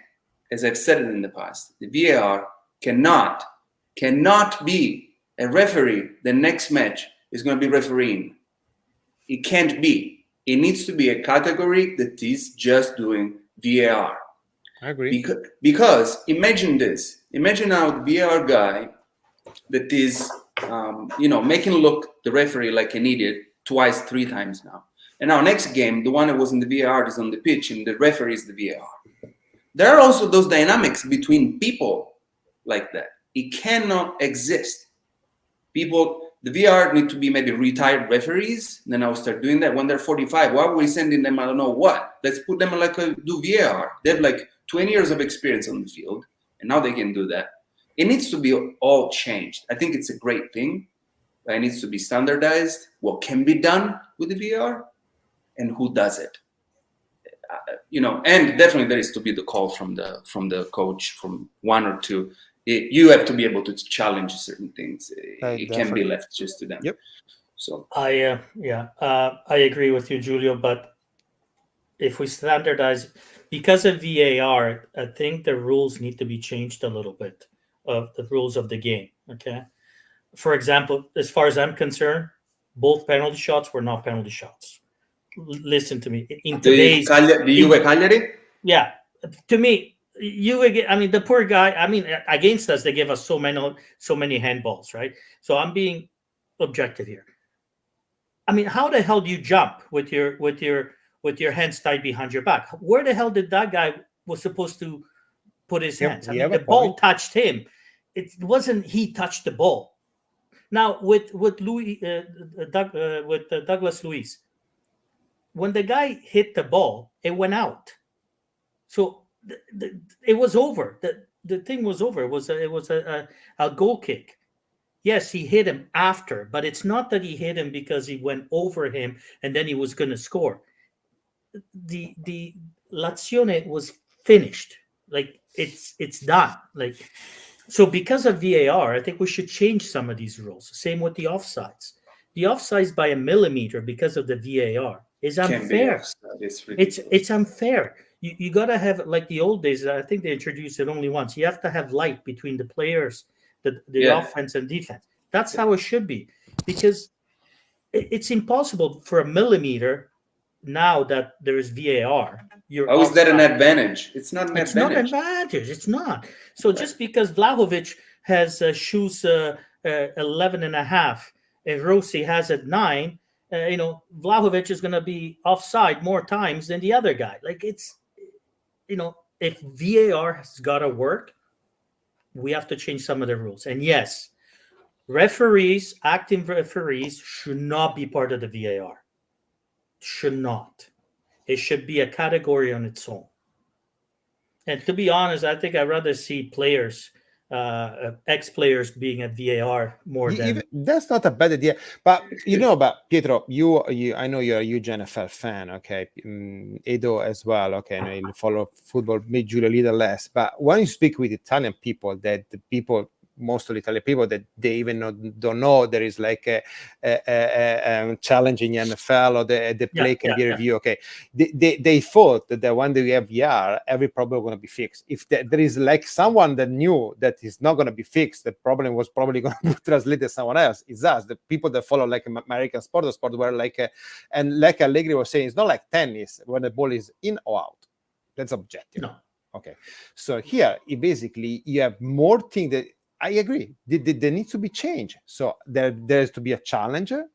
as I've said it in the past, the VAR cannot be a referee. The next match is going to be refereeing. It can't be. It needs to be a category that is just doing VAR. I agree. Because imagine this. Imagine now the VAR guy that is, making look the referee like an idiot twice, 3 times now. And now next game, the one that was in the VAR is on the pitch and the referee is the VAR. There are also those dynamics between people like that. It cannot exist. The VR need to be maybe retired referees. Then I'll start doing that when they're 45. Why are we sending them? I don't know what. Let's put them do VAR. They have like 20 years of experience on the field, and now they can do that. It needs to be all changed. I think it's a great thing. It needs to be standardized. What can be done with the VR, and who does it? And definitely there is to be the call from the coach, from 1 or 2. You have to be able to challenge certain things. It can't be left just to them. Yep. So I agree with you, Julio. But if we standardize, because of VAR, I think the rules need to be changed a little bit of the rules of the game. Okay. For example, as far as I'm concerned, both penalty shots were not penalty shots. Listen to me. In today's, Juve Cagliari? yeah, to me, the poor guy. I mean, against us, they give us so many handballs, right? So I'm being objective here. I mean, how the hell do you jump with your hands tied behind your back? Where the hell did that guy was supposed to put his hands? I mean, the ball touched him. It wasn't he touched the ball. Now with Douglas Luiz, when the guy hit the ball, it went out. So it was over. The thing was over. It was a goal kick. Yes, he hit him after, but it's not that he hit him because he went over him and then he was going to score. The l'azione was finished. Like it's done. Like so because of VAR, I think we should change some of these rules. Same with the offsides. The offsides by a millimeter because of the VAR is unfair. It's unfair. You got to have, like the old days, I think they introduced it only once. You have to have light between the players, the offense and defense. That's how it should be, because it's impossible for a millimeter now that there is VAR. How is that an advantage? It's not an advantage. It's not an advantage. It's not. So just because Vlahovic has shoes 11 and a half and Rossi has it 9, Vlahovic is going to be offside more times than the other guy. Like it's, if VAR has got to work, we have to change some of the rules. And yes, acting referees should not be part of the VAR. Should not. It should be a category on its own. And to be honest, I think I'd rather see players, ex-players being at VAR more than... That's not a bad idea. But, Pietro, I know you're a huge NFL fan, okay? Edo as well, okay? And you follow football, maybe Giulio a little less. But when you speak with Italian people, mostly Italian people, that they even don't know there is like a challenge in the NFL or the play can be reviewed. Okay, they thought that when they have VR, every problem going to be fixed. If there is like someone that knew that is not going to be fixed, the problem was probably going to be translated to someone else. It's us, the people that follow like American sport were like, and like Allegri was saying, it's not like tennis when the ball is in or out. That's objective. No. Okay, so here you have more things that. I agree. There needs to be change. So there's to be a challenger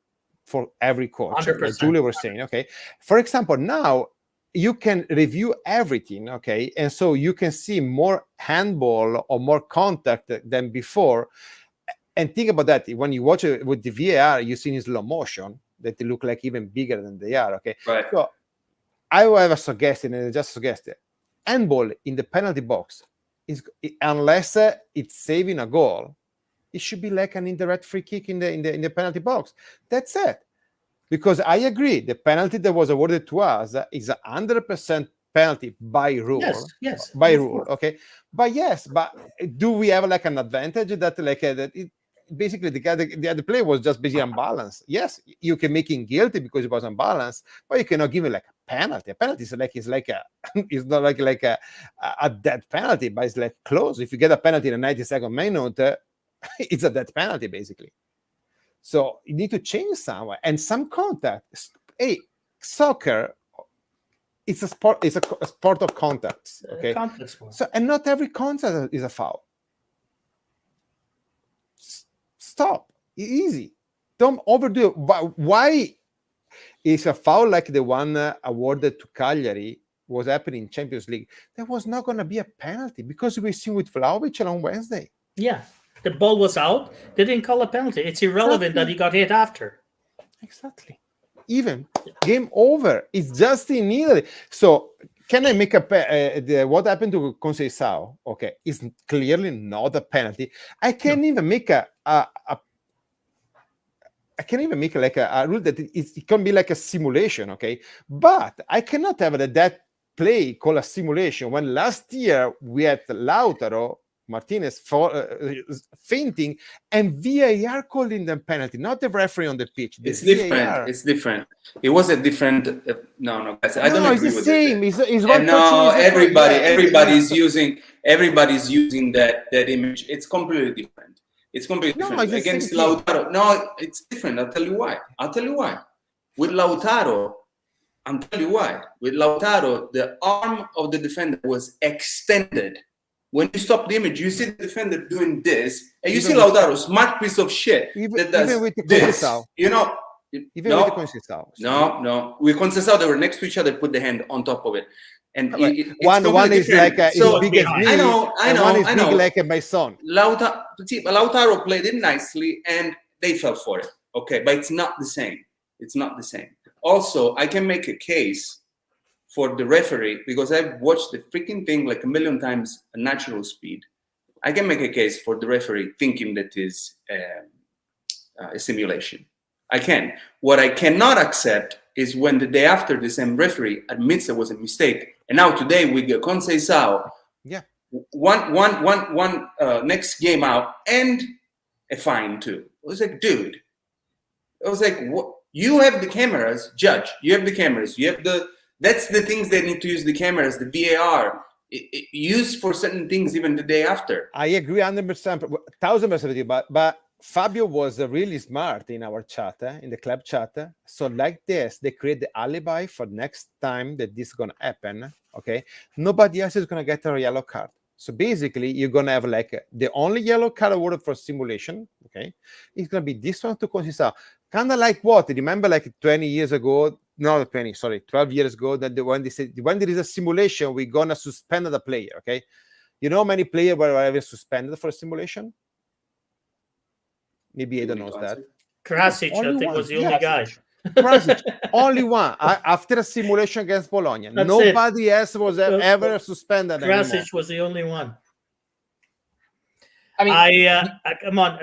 for every coach. 100%. Like Julia was saying, okay. For example, now you can review everything, okay, and so you can see more handball or more contact than before. And think about that. When you watch it with the VAR, you see in slow motion that they look like even bigger than they are. Okay. Right. So I will have a suggestion, and I just suggested handball in the penalty box. Unless it's saving a goal, it should be like an indirect free kick in the penalty box. That's it. Because I agree, the penalty that was awarded to us is 100% penalty by rule. Yes. By rule, okay. But do we have like an advantage that basically the other player was just basically unbalanced? Yes, you can make him guilty because he was unbalanced, but you cannot give him like a penalty. A penalty is it's not like a dead penalty, but it's like close. If you get a penalty in the 92nd minute, it's a dead penalty basically. So you need to change somewhere and some contact. Hey, soccer, it's a sport. It's a sport of contacts. Okay, contact sport. So and not every contact is a foul. Stop. Easy. Don't overdo it. Why is a foul like the one awarded to Cagliari was happening in Champions League? There was not going to be a penalty because we seen with Vlahovic on Wednesday. Yeah. The ball was out. They didn't call a penalty. It's irrelevant that he got hit after. Exactly. Even game over. It's just in Italy. So can I make what happened to Conceição? Okay, it's clearly not a penalty. I can't even make a rule that it can be like a simulation. Okay, but I cannot have that play called a simulation when last year we had Lautaro Martinez for fainting, and VAR calling them penalty, not the referee on the pitch. It's VAR. different. It's different. It was a different. No, guys, I don't agree with same. it. It's And no, everybody's using. everybody's using that image. It's completely different. It's completely different. Against Lautaro. No, it's different. I'll tell you why. With Lautaro, With Lautaro, the arm of the defender was extended. When you stop the image, you see the defender doing this, and you see Lautaro, smart piece of shit that does even with the this. You know, even with the Conceição. No. With Conceição, they were next to each other, put the hand on top of it. And one is like as big as me. I know. Big like my son. Lautaro played it nicely, and they fell for it. Okay, but it's not the same. Also, I can make a case for the referee because I've watched the freaking thing like a million times at natural speed. I can make a case for the referee thinking that is a simulation. I can. What I cannot accept is when the day after the same referee admits there was a mistake. And now today we get Conceição, one next game out and a fine too. I was like, dude. I was like, what? You have the cameras, judge. You have the cameras. That's the things they need to use the cameras, the VAR. Used for certain things even the day after. I agree 100%, 1000% with you, but Fabio was really smart in our chat, in the club chat. So like this, they create the alibi for next time that this is going to happen, okay? Nobody else is going to get a yellow card. So basically, you're going to have like the only yellow card awarded for simulation, okay? It's going to be this one to Conceição. Kind of like what? Remember like 20 years ago, 12 years ago, that when they said, when there is a simulation, we're going to suspend the player, okay? You know many players were ever suspended for a simulation? Maybe I don't know that. Krasic, I think, was the only guy. Krasic, only one. After a simulation against Bologna. Nobody else was ever suspended Krasic anymore. was the only one. I mean, come on.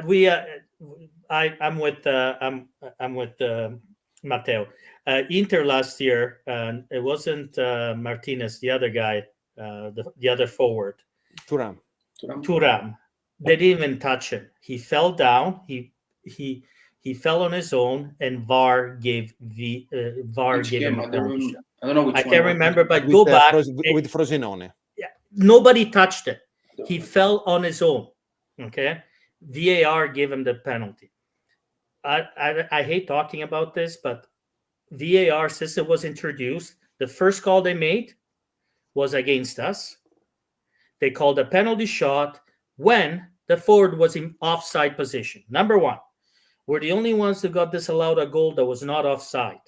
I'm with Matteo. Inter last year, it wasn't Martinez, the other guy, the other forward. Thuram. They didn't even touch him. He fell down. He fell on his own, and VAR gave him a penalty. I don't know which I one. Can't remember, but go back with Frosinone. Yeah, nobody touched it. He fell on his own. Okay, VAR gave him the penalty. I hate talking about this, but VAR, since it was introduced, the first call they made was against us. They called a penalty shot when the forward was in offside position. Number one, we're the only ones who got disallowed a goal that was not offside.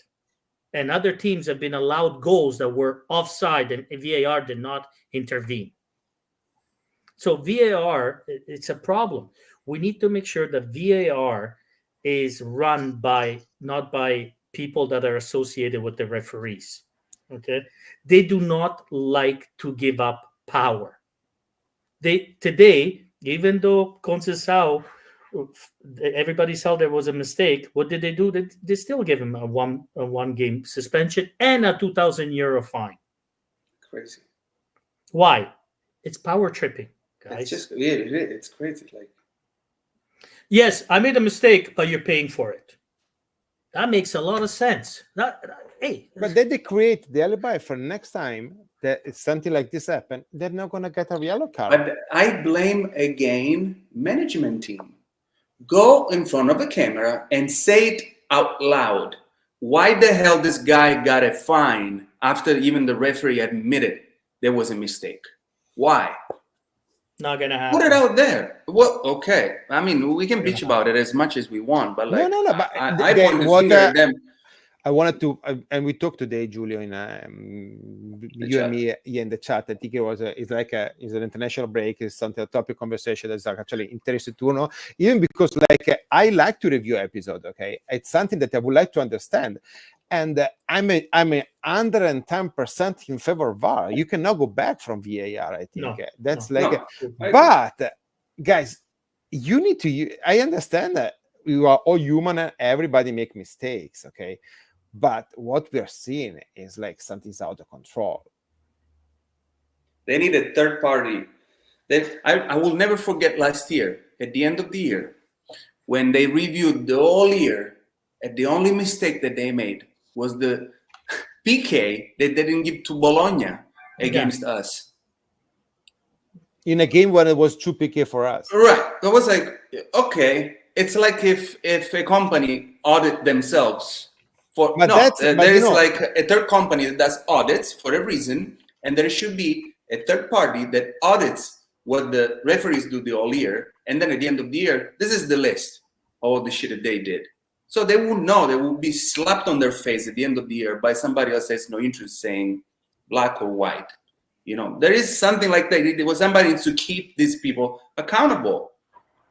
And other teams have been allowed goals that were offside, and VAR did not intervene. So VAR, it's a problem. We need to make sure that VAR is run not by people that are associated with the referees. Okay, they do not like to give up power. Today, even though Conceição, everybody saw there was a mistake, what did they do? They still give him a one game suspension and a €2,000 fine. Crazy. Why? It's power tripping, guys. It's crazy. Like, yes, I made a mistake, but you're paying for it. That makes a lot of sense. But then they create the alibi for next time that if something like this happen, they're not going to get a yellow card. But I blame again management team. Go in front of the camera and say it out loud. Why the hell this guy got a fine after even the referee admitted there was a mistake? Why? Not gonna happen. Put it out there. Well, okay. I mean, we can bitch about it as much as we want, but like, no. But I want to finger at them. I wanted to, and we talked today, Giulio, in you and me in the chat. I think it's an international break. It's something, a topic conversation that's actually interesting to know, even because I like to review episode. Okay, it's something that I would like to understand, and I'm 110% in favor of VAR. You cannot go back from VAR. I think but guys, you need to. I understand that you are all human and everybody make mistakes. Okay. But what we're seeing is like something's out of control. They need a third party That I will never forget last year, at the end of the year, when they reviewed the whole year, and the only mistake that they made was the PK that they didn't give to Bologna against us. In a game when it was 2 PK for us. Right. I was like, okay, it's like if a company audit themselves there is like a third company that does audits for a reason, and there should be a third party that audits what the referees do the whole year, and then at the end of the year, this is the list of all the shit that they did. So they would know, they would be slapped on their face at the end of the year by somebody else has no interest saying black or white. There is something like that. There was somebody needs to keep these people accountable.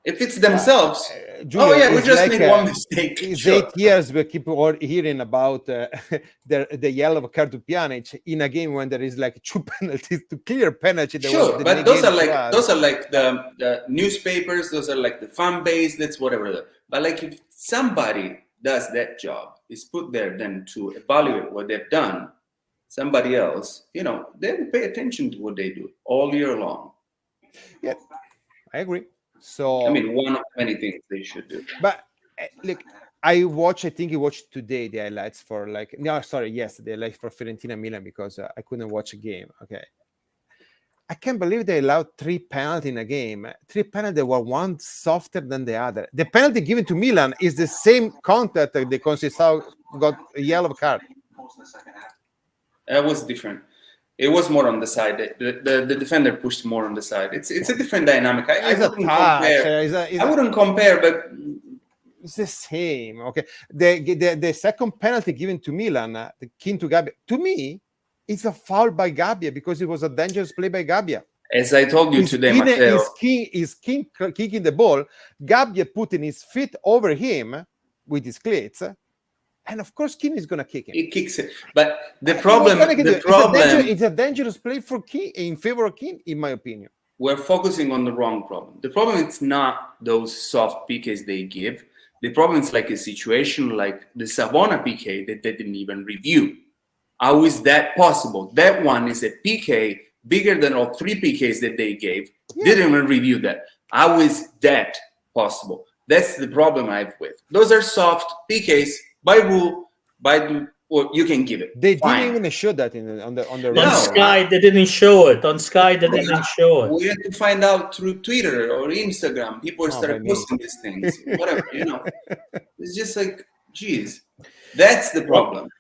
If it's themselves, Giulio, we just made one mistake. It's 8 years we keep hearing about the yellow card to Pjanic in a game when there is like 2 penalties to clear penalty. Sure, but those are like the newspapers. Those are like the fan base. That's whatever. But like if somebody does that job, is put there then to evaluate what they've done. Somebody else, they will pay attention to what they do all year long. Yeah, I agree. So I mean, one of many things they should do. But look, I think you watched today the highlights for yesterday, like for Fiorentina Milan, because I couldn't watch a game. Okay, I can't believe they allowed 3 penalties in a game. 3 penalties were one softer than the other. The penalty given to Milan is the same contact that the Conceição got a yellow card. It was different. It was more on the side. The defender pushed more on the side. It's a different dynamic. I wouldn't compare, but it's the same. Okay. The second penalty given to Milan, the king to Gabbia, to me, it's a foul by Gabbia because it was a dangerous play by Gabbia. As I told you today, Matteo. His king kicking the ball, Gabbia putting his feet over him with his cleats. And of course, Keane is going to kick him. He kicks it. But the problem... It's a dangerous play for Keane, in favor of Keane, in my opinion. We're focusing on the wrong problem. The problem is not those soft PKs they give. The problem is like a situation like the Savona PK that they didn't even review. How is that possible? That one is a PK bigger than all 3 PKs that they gave. Yeah. Didn't even review that. How is that possible? That's the problem I have with. Those are soft PKs. By rule, or you can give it. They didn't even show that on the Sky. They didn't show it on Sky. They didn't show it. We had to find out through Twitter or Instagram. People started posting these things. Whatever, It's just like, geez, that's the problem.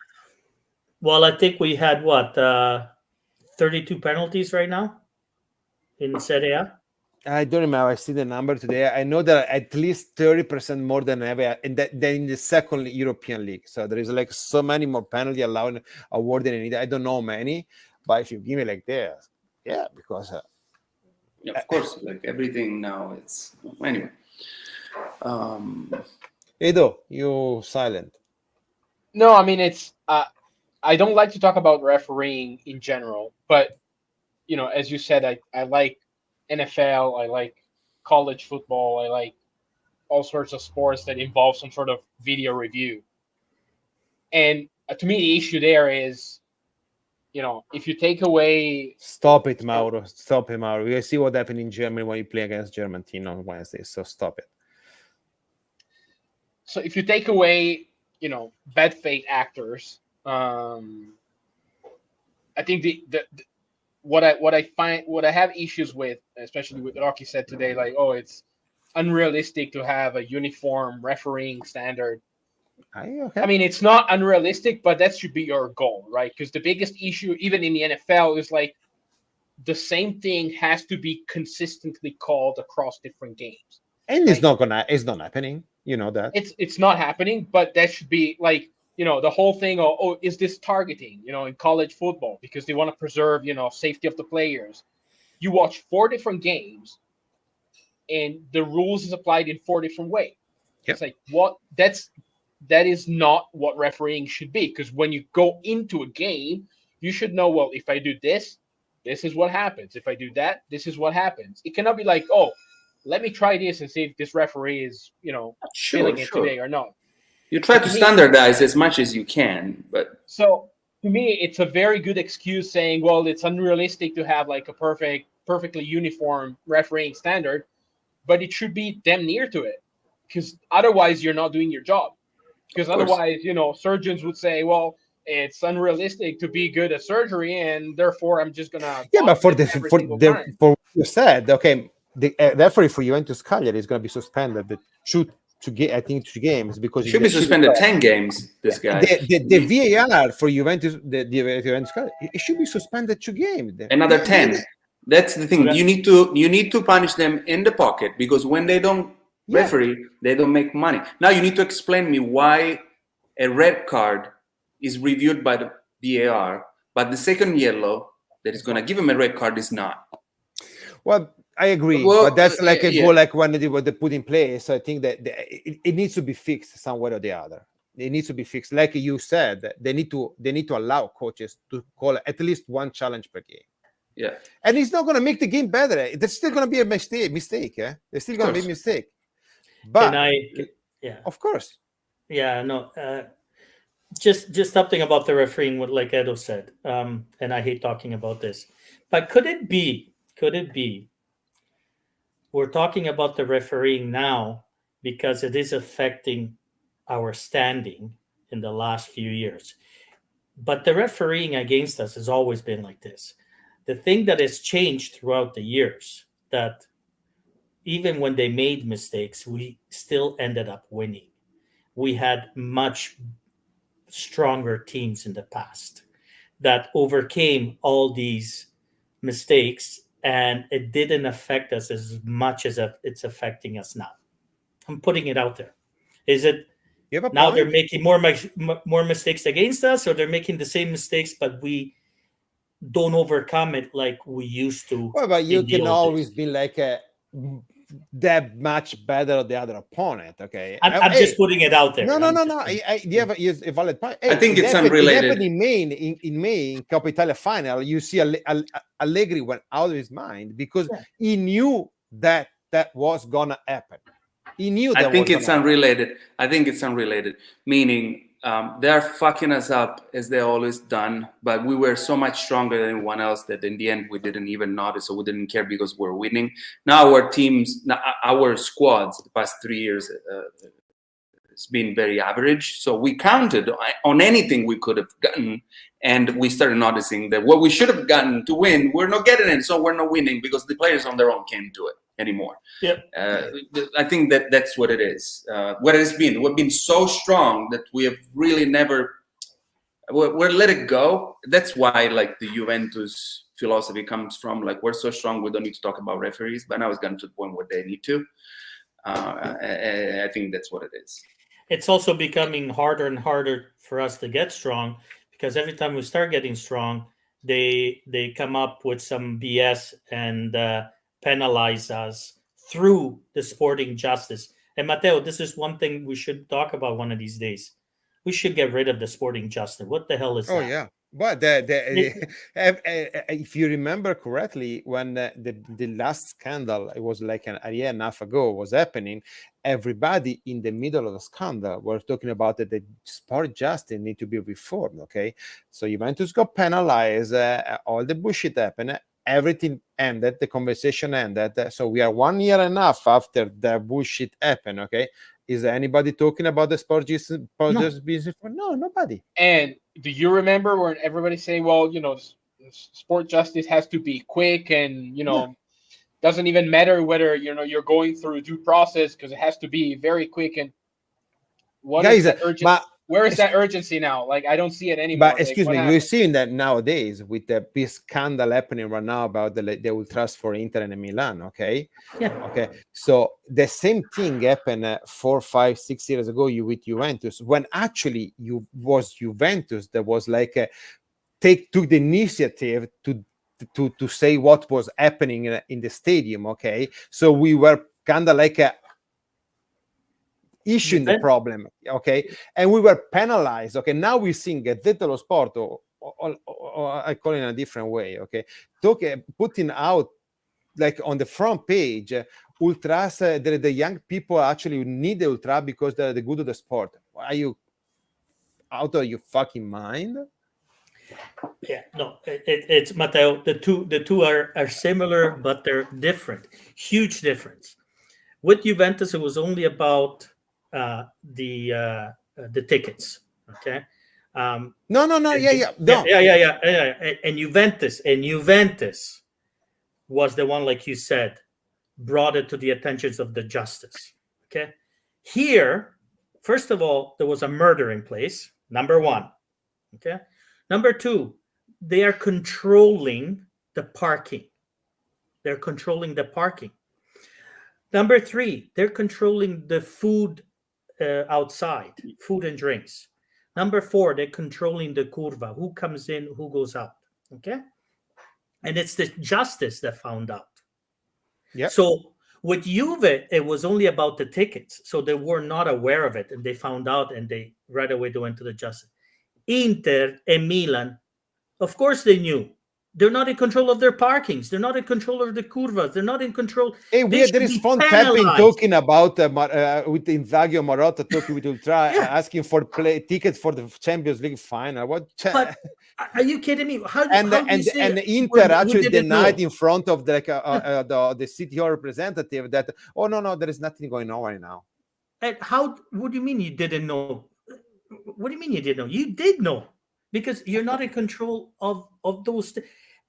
Well, I think we had 32 penalties right now in Serie A. I don't remember. I see the number today. I know that at least 30% more than ever than in the second European league. So there is like so many more penalty allowed awarded in it. I don't know many, but if you give me like this, yeah, because of course, like everything now, it's anyway. Edo, you silent. No, I mean it's. I don't like to talk about refereeing in general, but as you said, I like NFL, I like college football, I like all sorts of sports that involve some sort of video review. And to me, the issue there is, if you take away... Stop it, Mauro. Stop it, Mauro. You see what happened in Germany when you play against German team on Wednesday, so stop it. So if you take away, bad faith actors, I think what I have issues with, especially with Rocky said today, like, it's unrealistic to have a uniform refereeing standard. Okay. I mean, it's not unrealistic, but that should be your goal, right? Because the biggest issue, even in the NFL, is like the same thing has to be consistently called across different games. And it's not happening. You know that. It's not happening, but that should be like, the whole thing of, is this targeting, in college football because they want to preserve, safety of the players. You watch 4 different games and the rules is applied in 4 different ways. Yep. It's like, that is not what refereeing should be. Because when you go into a game, you should know, well, if I do this, this is what happens. If I do that, this is what happens. It cannot be like, let me try this and see if this referee is, feeling it today or not. You try to standardize as much as you can, but... So, to me, it's a very good excuse saying, well, it's unrealistic to have like a perfect perfectly uniform refereeing standard, but it should be damn near to it, because otherwise you're not doing your job. Because otherwise, surgeons would say, well, it's unrealistic to be good at surgery, and therefore I'm just gonna but for what you said, okay, the referee for Juventus Cagliari is going to be suspended two games because he should be suspended 10 games. This guy, the VAR for Juventus, the Juventus Cagliari, it should be suspended 2 games. Another 10. That's the thing. You need to punish them in the pocket, because when they don't referee, they don't make money. Now you need to explain me why a red card is reviewed by the VAR, but the second yellow that is going to give him a red card is not. Well, I agree, but that's like a goal, like when they put in place. I think that it needs to be fixed somewhere or the other. It needs to be fixed, like you said. They need to allow coaches to call at least one challenge per game. Yeah, and it's not going to make the game better. There's still going to be a mistake. Yeah, there's still going to be a mistake. But of course, no. Just something about the refereeing, what like Edo said, and I hate talking about this, but could it be we're talking about the refereeing now because it is affecting our standing in the last few years, but the refereeing against us has always been like this. The thing that has changed throughout the years, that even when they made mistakes, we still ended up winning. We had much stronger teams in the past that overcame all these mistakes, and it didn't affect us as much as it's affecting us now. I'm putting it out there. Is it now they're making more mistakes against us, or they're making the same mistakes, but we don't overcome it like we used to? Well, but you can always be like that much better than the other opponent. Okay, I'm just putting it out there. No. You have a valid point. I think it's unrelated. It happened in May in Coppa Italia final. You see, Allegri went out of his mind because he knew that was gonna happen. He knew that. I think it's unrelated. Meaning, they're fucking us up as they always done, but we were so much stronger than anyone else that in the end we didn't even notice, or we didn't care because we're winning. Now our squads the past 3 years it's been very average, so we counted on anything we could have gotten, and we started noticing that what we should have gotten to win, we're not getting it, so we're not winning because the players on their own can't do it anymore. I think that's what it is. What it has been, we've been so strong that we have really never we're let it go. That's why like the Juventus philosophy comes from, like, we're so strong we don't need to talk about referees, but now it's gotten to the point where they need to. I think that's what it is. It's also becoming harder and harder for us to get strong, because every time we start getting strong, they come up with some BS and penalize us through the sporting justice. And Matteo, this is one thing we should talk about one of these days. We should get rid of the sporting justice. What the hell is that? Oh yeah, but if you remember correctly, when the last scandal, it was like a year and a half ago, was happening, everybody in the middle of the scandal were talking about that the sport justice need to be reformed. Okay, so Juventus got penalized, all the bullshit happened, everything ended, the conversation ended. So we are 1 year and a half after the bullshit happened. Okay. Is anybody talking about the sport justice business? No, nobody. And do you remember when everybody's saying, well, sport justice has to be quick, and, doesn't even matter whether, you're going through due process, because it has to be very quick. And where is that urgency now? Like, I don't see it anymore. But excuse me, you're seeing that nowadays with the big scandal happening right now about the ultras for Inter and Milan. Okay. Yeah. Okay. So the same thing happened 4, 5, 6 years ago with Juventus, when actually was Juventus that was like took the initiative to say what was happening in the stadium. Okay. So we were kind of like issuing the problem, okay, and we were penalized. Okay, now we're seeing Gazzetta dello Sport, or I call it in a different way. Okay, putting out like on the front page, ultras. The young people actually need the ultra because they're the good of the sport. Are you out of your fucking mind? Yeah, no, it's Matteo. The two are similar, but they're different. Huge difference. With Juventus, it was only about the tickets. Okay. No, no. Yeah. And Juventus was the one, like you said, brought it to the attentions of the justice. Okay. Here, first of all, there was a murder in place. Number one. Okay. Number two, they are controlling the parking. They're controlling the parking. Number three, they're controlling the food outside, food and drinks. Number four, they're controlling the curva, who comes in, who goes out. Okay. And it's the justice that found out. Yeah. So with Juve, it was only about the tickets. So they were not aware of it, and they found out, and they right away they went to the justice. Inter and Milan, of course they knew. They're not in control of their parkings. They're not in control of the curvas. They're not in control. Hey, there is Font Peppin talking about with Inzaghi or Marotta talking with Ultra, asking for tickets for the Champions League final. What? But are you kidding me? And Inter actually denied in front of the city hall representative that, oh no, there is nothing going on right now. And how? What do you mean you didn't know? What do you mean you didn't know? You did know, because you're not in control of those.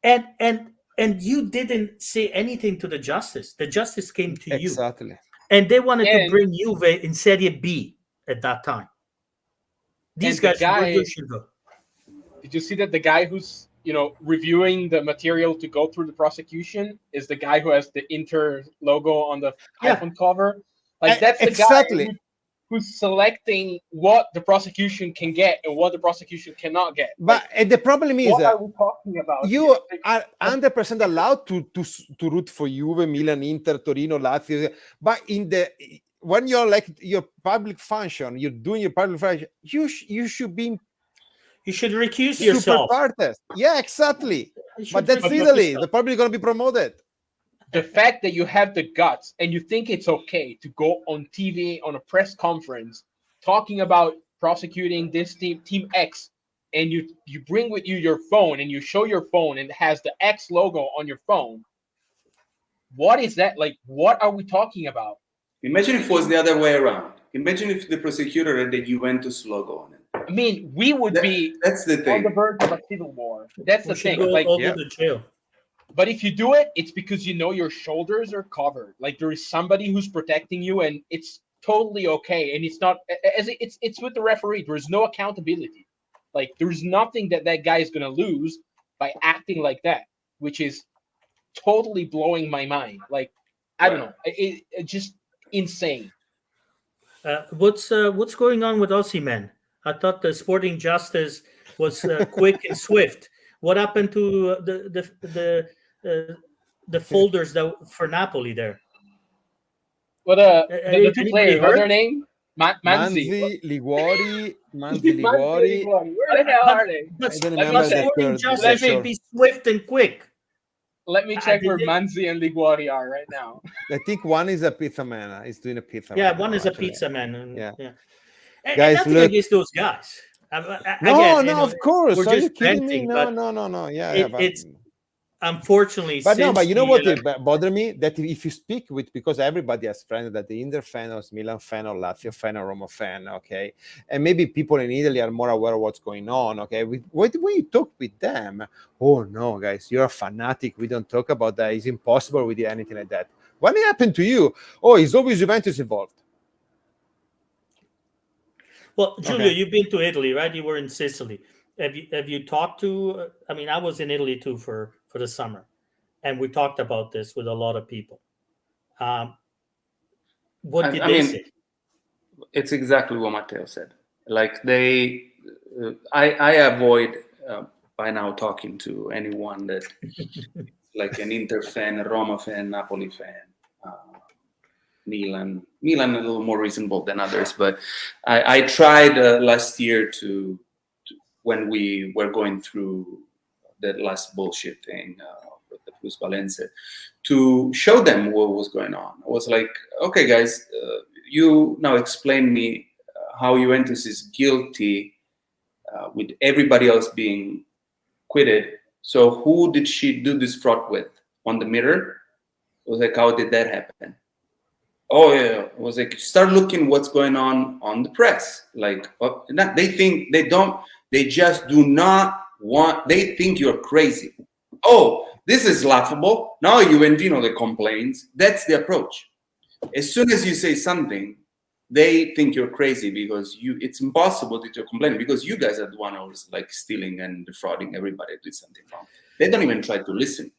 And you didn't say anything to the justice. The justice came to you. Exactly. And they wanted to bring Juve in Serie B at that time. These guys should go. Did you see that the guy who's reviewing the material to go through the prosecution is the guy who has the Inter logo on the iPhone cover? Like, that's the guy who's selecting what the prosecution can get and what the prosecution cannot get. But the problem is, what are we talking about? You are 100% allowed to root for Juve, Milan, Inter, Torino, Lazio. But when you're like your public function, you're doing your public function, you should be. You should recuse yourself. Super partes. Yeah, exactly. But that's Italy. The public is going to be promoted. The fact that you have the guts and you think it's okay to go on TV on a press conference talking about prosecuting this team X, and you bring with you your phone and you show your phone and it has the X logo on your phone. What is that? Like, what are we talking about? Imagine if it was the other way around. Imagine if the prosecutor had the Juventus logo on it. I mean, we would that's the thing. on the verge of a civil war. That's the thing. Go like, all to jail. But if you do it, it's because your shoulders are covered. Like, there is somebody who's protecting you, and it's totally okay. And it's not it's with the referee. There is no accountability. Like, there's nothing that guy is gonna lose by acting like that, which is totally blowing my mind. Like, I don't know, it just insane. What's going on with Osimhen? I thought the sporting justice was quick and swift. What happened to the folders for Napoli there? What the two players? What's their name? Manzi, Liguori. Where the hell are they? But sporting justice should be swift and quick. Let me check where Manzi and Liguori are right now. I think one is a pizza man. He's doing a pizza. Yeah, one is a pizza man. Yeah. Guys, nothing against those guys. No, of course. We're just venting. No. Yeah, it's unfortunately. But no, but you know what bothered me? That if you speak because everybody has friends that the Inter fan or Milan fan or Lazio fan or Roma fan, okay, and maybe people in Italy are more aware of what's going on, okay. When you talk with them, oh no, guys, you're a fanatic. We don't talk about that. It's impossible we do anything like that. When it happened to you, it's always Juventus involved. Well, Giulio, you've been to Italy, right? You were in Sicily. Have you talked to? I mean, I was in Italy too for the summer, and we talked about this with a lot of people. What did they say? It's exactly what Matteo said. Like I avoid by now talking to anyone that like an Inter fan, a Roma fan, Napoli fan. Milan a little more reasonable than others, but I tried last year to when we were going through that last bullshit thing with the Plus Valenze, to show them what was going on. I was like, okay, guys, you now explain me how Juventus is guilty with everybody else being quitted. So who did she do this fraud with? On the mirror? It was like, how did that happen? Oh yeah, it was like, start looking what's going on the press. Like, they think they just do not want. They think you're crazy. Oh, this is laughable. Now Juventino that complains. That's the approach. As soon as you say something, they think you're crazy because it's impossible that you're complaining because you guys are the one who's like stealing and defrauding everybody did something wrong. They don't even try to listen.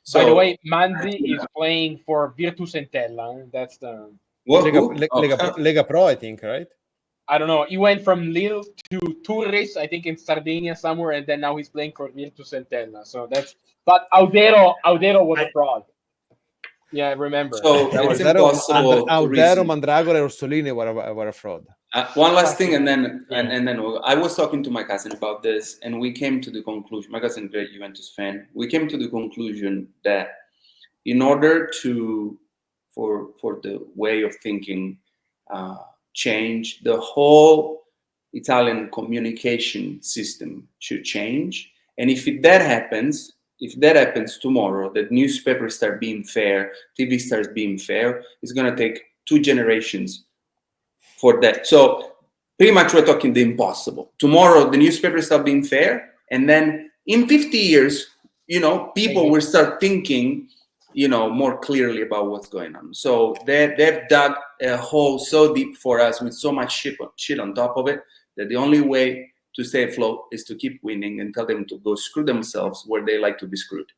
So, by the way, Manzi is playing for Virtus Entella. That's the Lega Pro, I think, right? I don't know. He went from Lille to Turris, I think in Sardinia somewhere, and then now he's playing for Virtus Entella. So that's. But Audero was a fraud. Yeah, I remember. So it's impossible. Audero, Mandragora, and Orsolini were a fraud. One last thing, and then I was talking to my cousin about this, and we came to the conclusion. My cousin, great Juventus fan, we came to the conclusion that in order for the way of thinking change, the whole Italian communication system should change. And if that happens tomorrow, that newspapers start being fair, TV starts being fair, it's going to take 2 generations for that. So pretty much we're talking the impossible. Tomorrow, the newspapers start being fair. And then in 50 years, people will start thinking, more clearly about what's going on. So they've dug a hole so deep for us with so much shit on top of it that the only way to stay afloat is to keep winning and tell them to go screw themselves where they like to be screwed.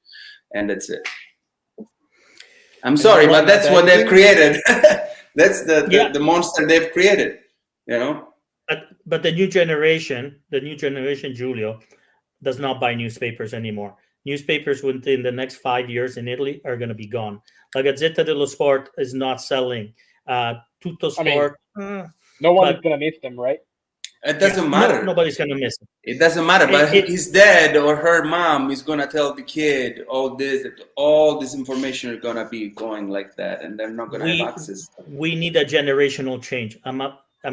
And that's it. I'm sorry, but that's what they've created. That's the monster they've created, But the new generation, Giulio, does not buy newspapers anymore. Newspapers within the next 5 years in Italy are going to be gone. La Gazzetta dello Sport is not selling. Tutto Sport. No one is going to miss them, right? It doesn't matter. Nobody's going to miss him. It doesn't matter. But his dad or her mom is going to tell the kid all this information are going to be going like that, and they're not going to have access. We need a generational change.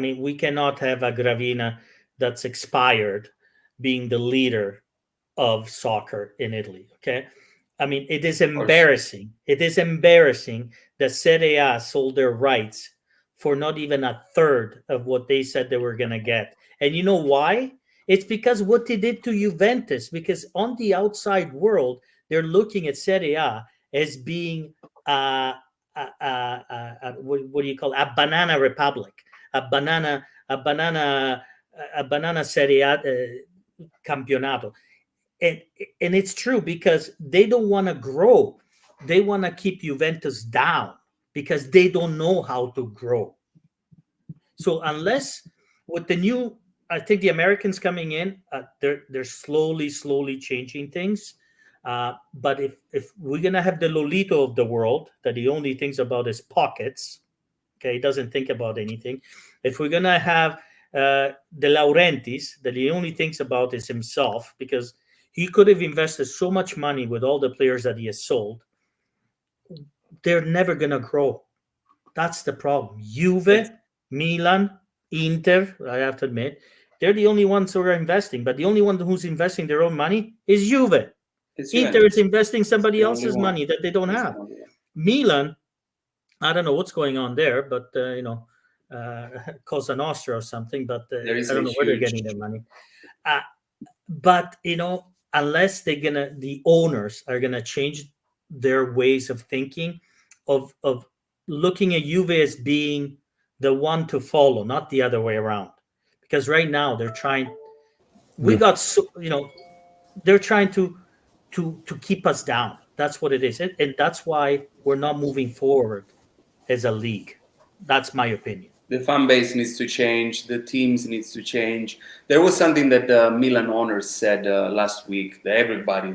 We cannot have a Gravina that's expired being the leader of soccer in Italy. Okay. It is embarrassing. It is embarrassing that Serie A sold their rights for not even a third of what they said they were going to get. And you know why? It's because what they did to Juventus, because on the outside world, they're looking at Serie A as being what do you call it? A banana republic, a banana Serie A campionato. And it's true because they don't want to grow. They want to keep Juventus down because they don't know how to grow. So unless with the new, I think the Americans coming in, they're slowly changing things. But if we're gonna have the Lolito of the world that he only thinks about his pockets, okay, he doesn't think about anything. If we're gonna have the Laurentis that he only thinks about is himself, because he could have invested so much money with all the players that he has sold, they're never gonna grow. That's the problem. Juve, Milan, Inter, I have to admit, they're the only ones who are investing, but the only one who's investing their own money is Juve. Inter is investing somebody else's money that they don't have. Milan, I don't know what's going on there, but Cosa Nostra or something, but I don't know where they're getting their money. But unless the owners are gonna change their ways of thinking, of looking at Juve as being the one to follow, not the other way around. Because right now they're trying. They're trying to keep us down. That's what it is, and that's why we're not moving forward as a league. That's my opinion. The fan base needs to change. The teams needs to change. There was something that the Milan owners said last week that everybody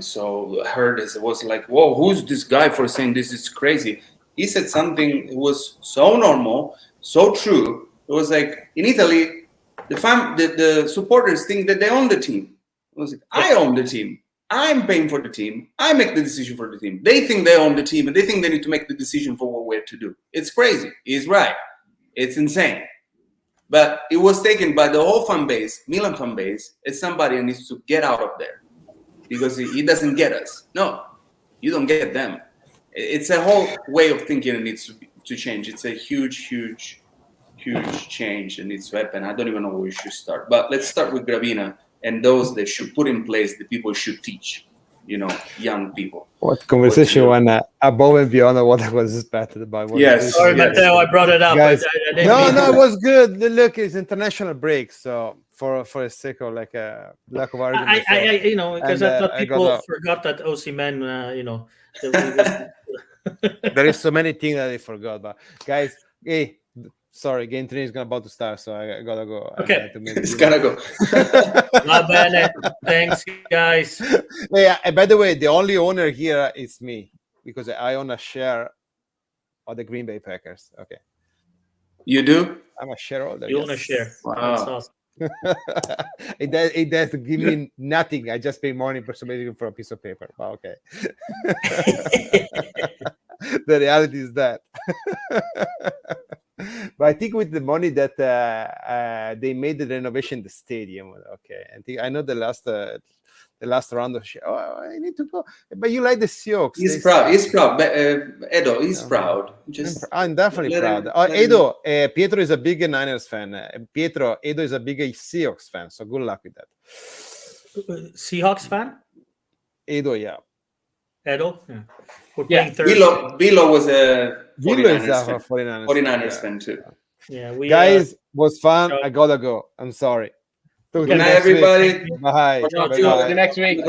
heard. It was like, whoa, who's this guy for saying this is crazy? He said something. It was so normal, so true. It was like in Italy, the supporters think that they own the team. It was like, I own the team. I'm paying for the team. I make the decision for the team. They think they own the team, and they think they need to make the decision for what we're to do. It's crazy. He's right. It's insane. But it was taken by the whole fan base, Milan fan base, as somebody who needs to get out of there. because he doesn't get us. No, you don't get them. It's a whole way of thinking that needs to change. It's a huge change that needs to happen. I don't even know where we should start. But let's start with Gravina and those that should put in place, the people should teach, young people. What conversation went above and beyond what I was expected about. Yes. Sorry, Matteo, I brought it up. Guys, I no, it was good. Look, it's international break, so for a sake of like a lack of argument. Because I thought people forgot that Osimhen, there is so many things that I forgot. But guys, hey, sorry, game 3 is about to start, so I gotta go. Okay, it's gotta go. Va bene. Thanks, guys. Yeah, and by the way, the only owner here is me because I own a share of the Green Bay Packers. Okay. You do? I'm a shareholder. You own a share. Wow. That's awesome. It does give me nothing. I just pay money basically for a piece of paper. But okay. The reality is that. But I think with the money that they made the renovation the stadium. Okay, I know the last round of shit. Oh, I need to go. But you like the Seahawks. He's proud. He's proud. Edo, he's proud. I'm definitely proud. Edo, Pietro is a big Niners fan. Edo is a big Seahawks fan. So good luck with that. Seahawks fan? Edo, yeah. Edo? Yeah. We're playing Thursday. Vilo was a 49ers fan too. Yeah, guys, was fun. I gotta go. I'm sorry. Good night, everybody. Bye. See you next week.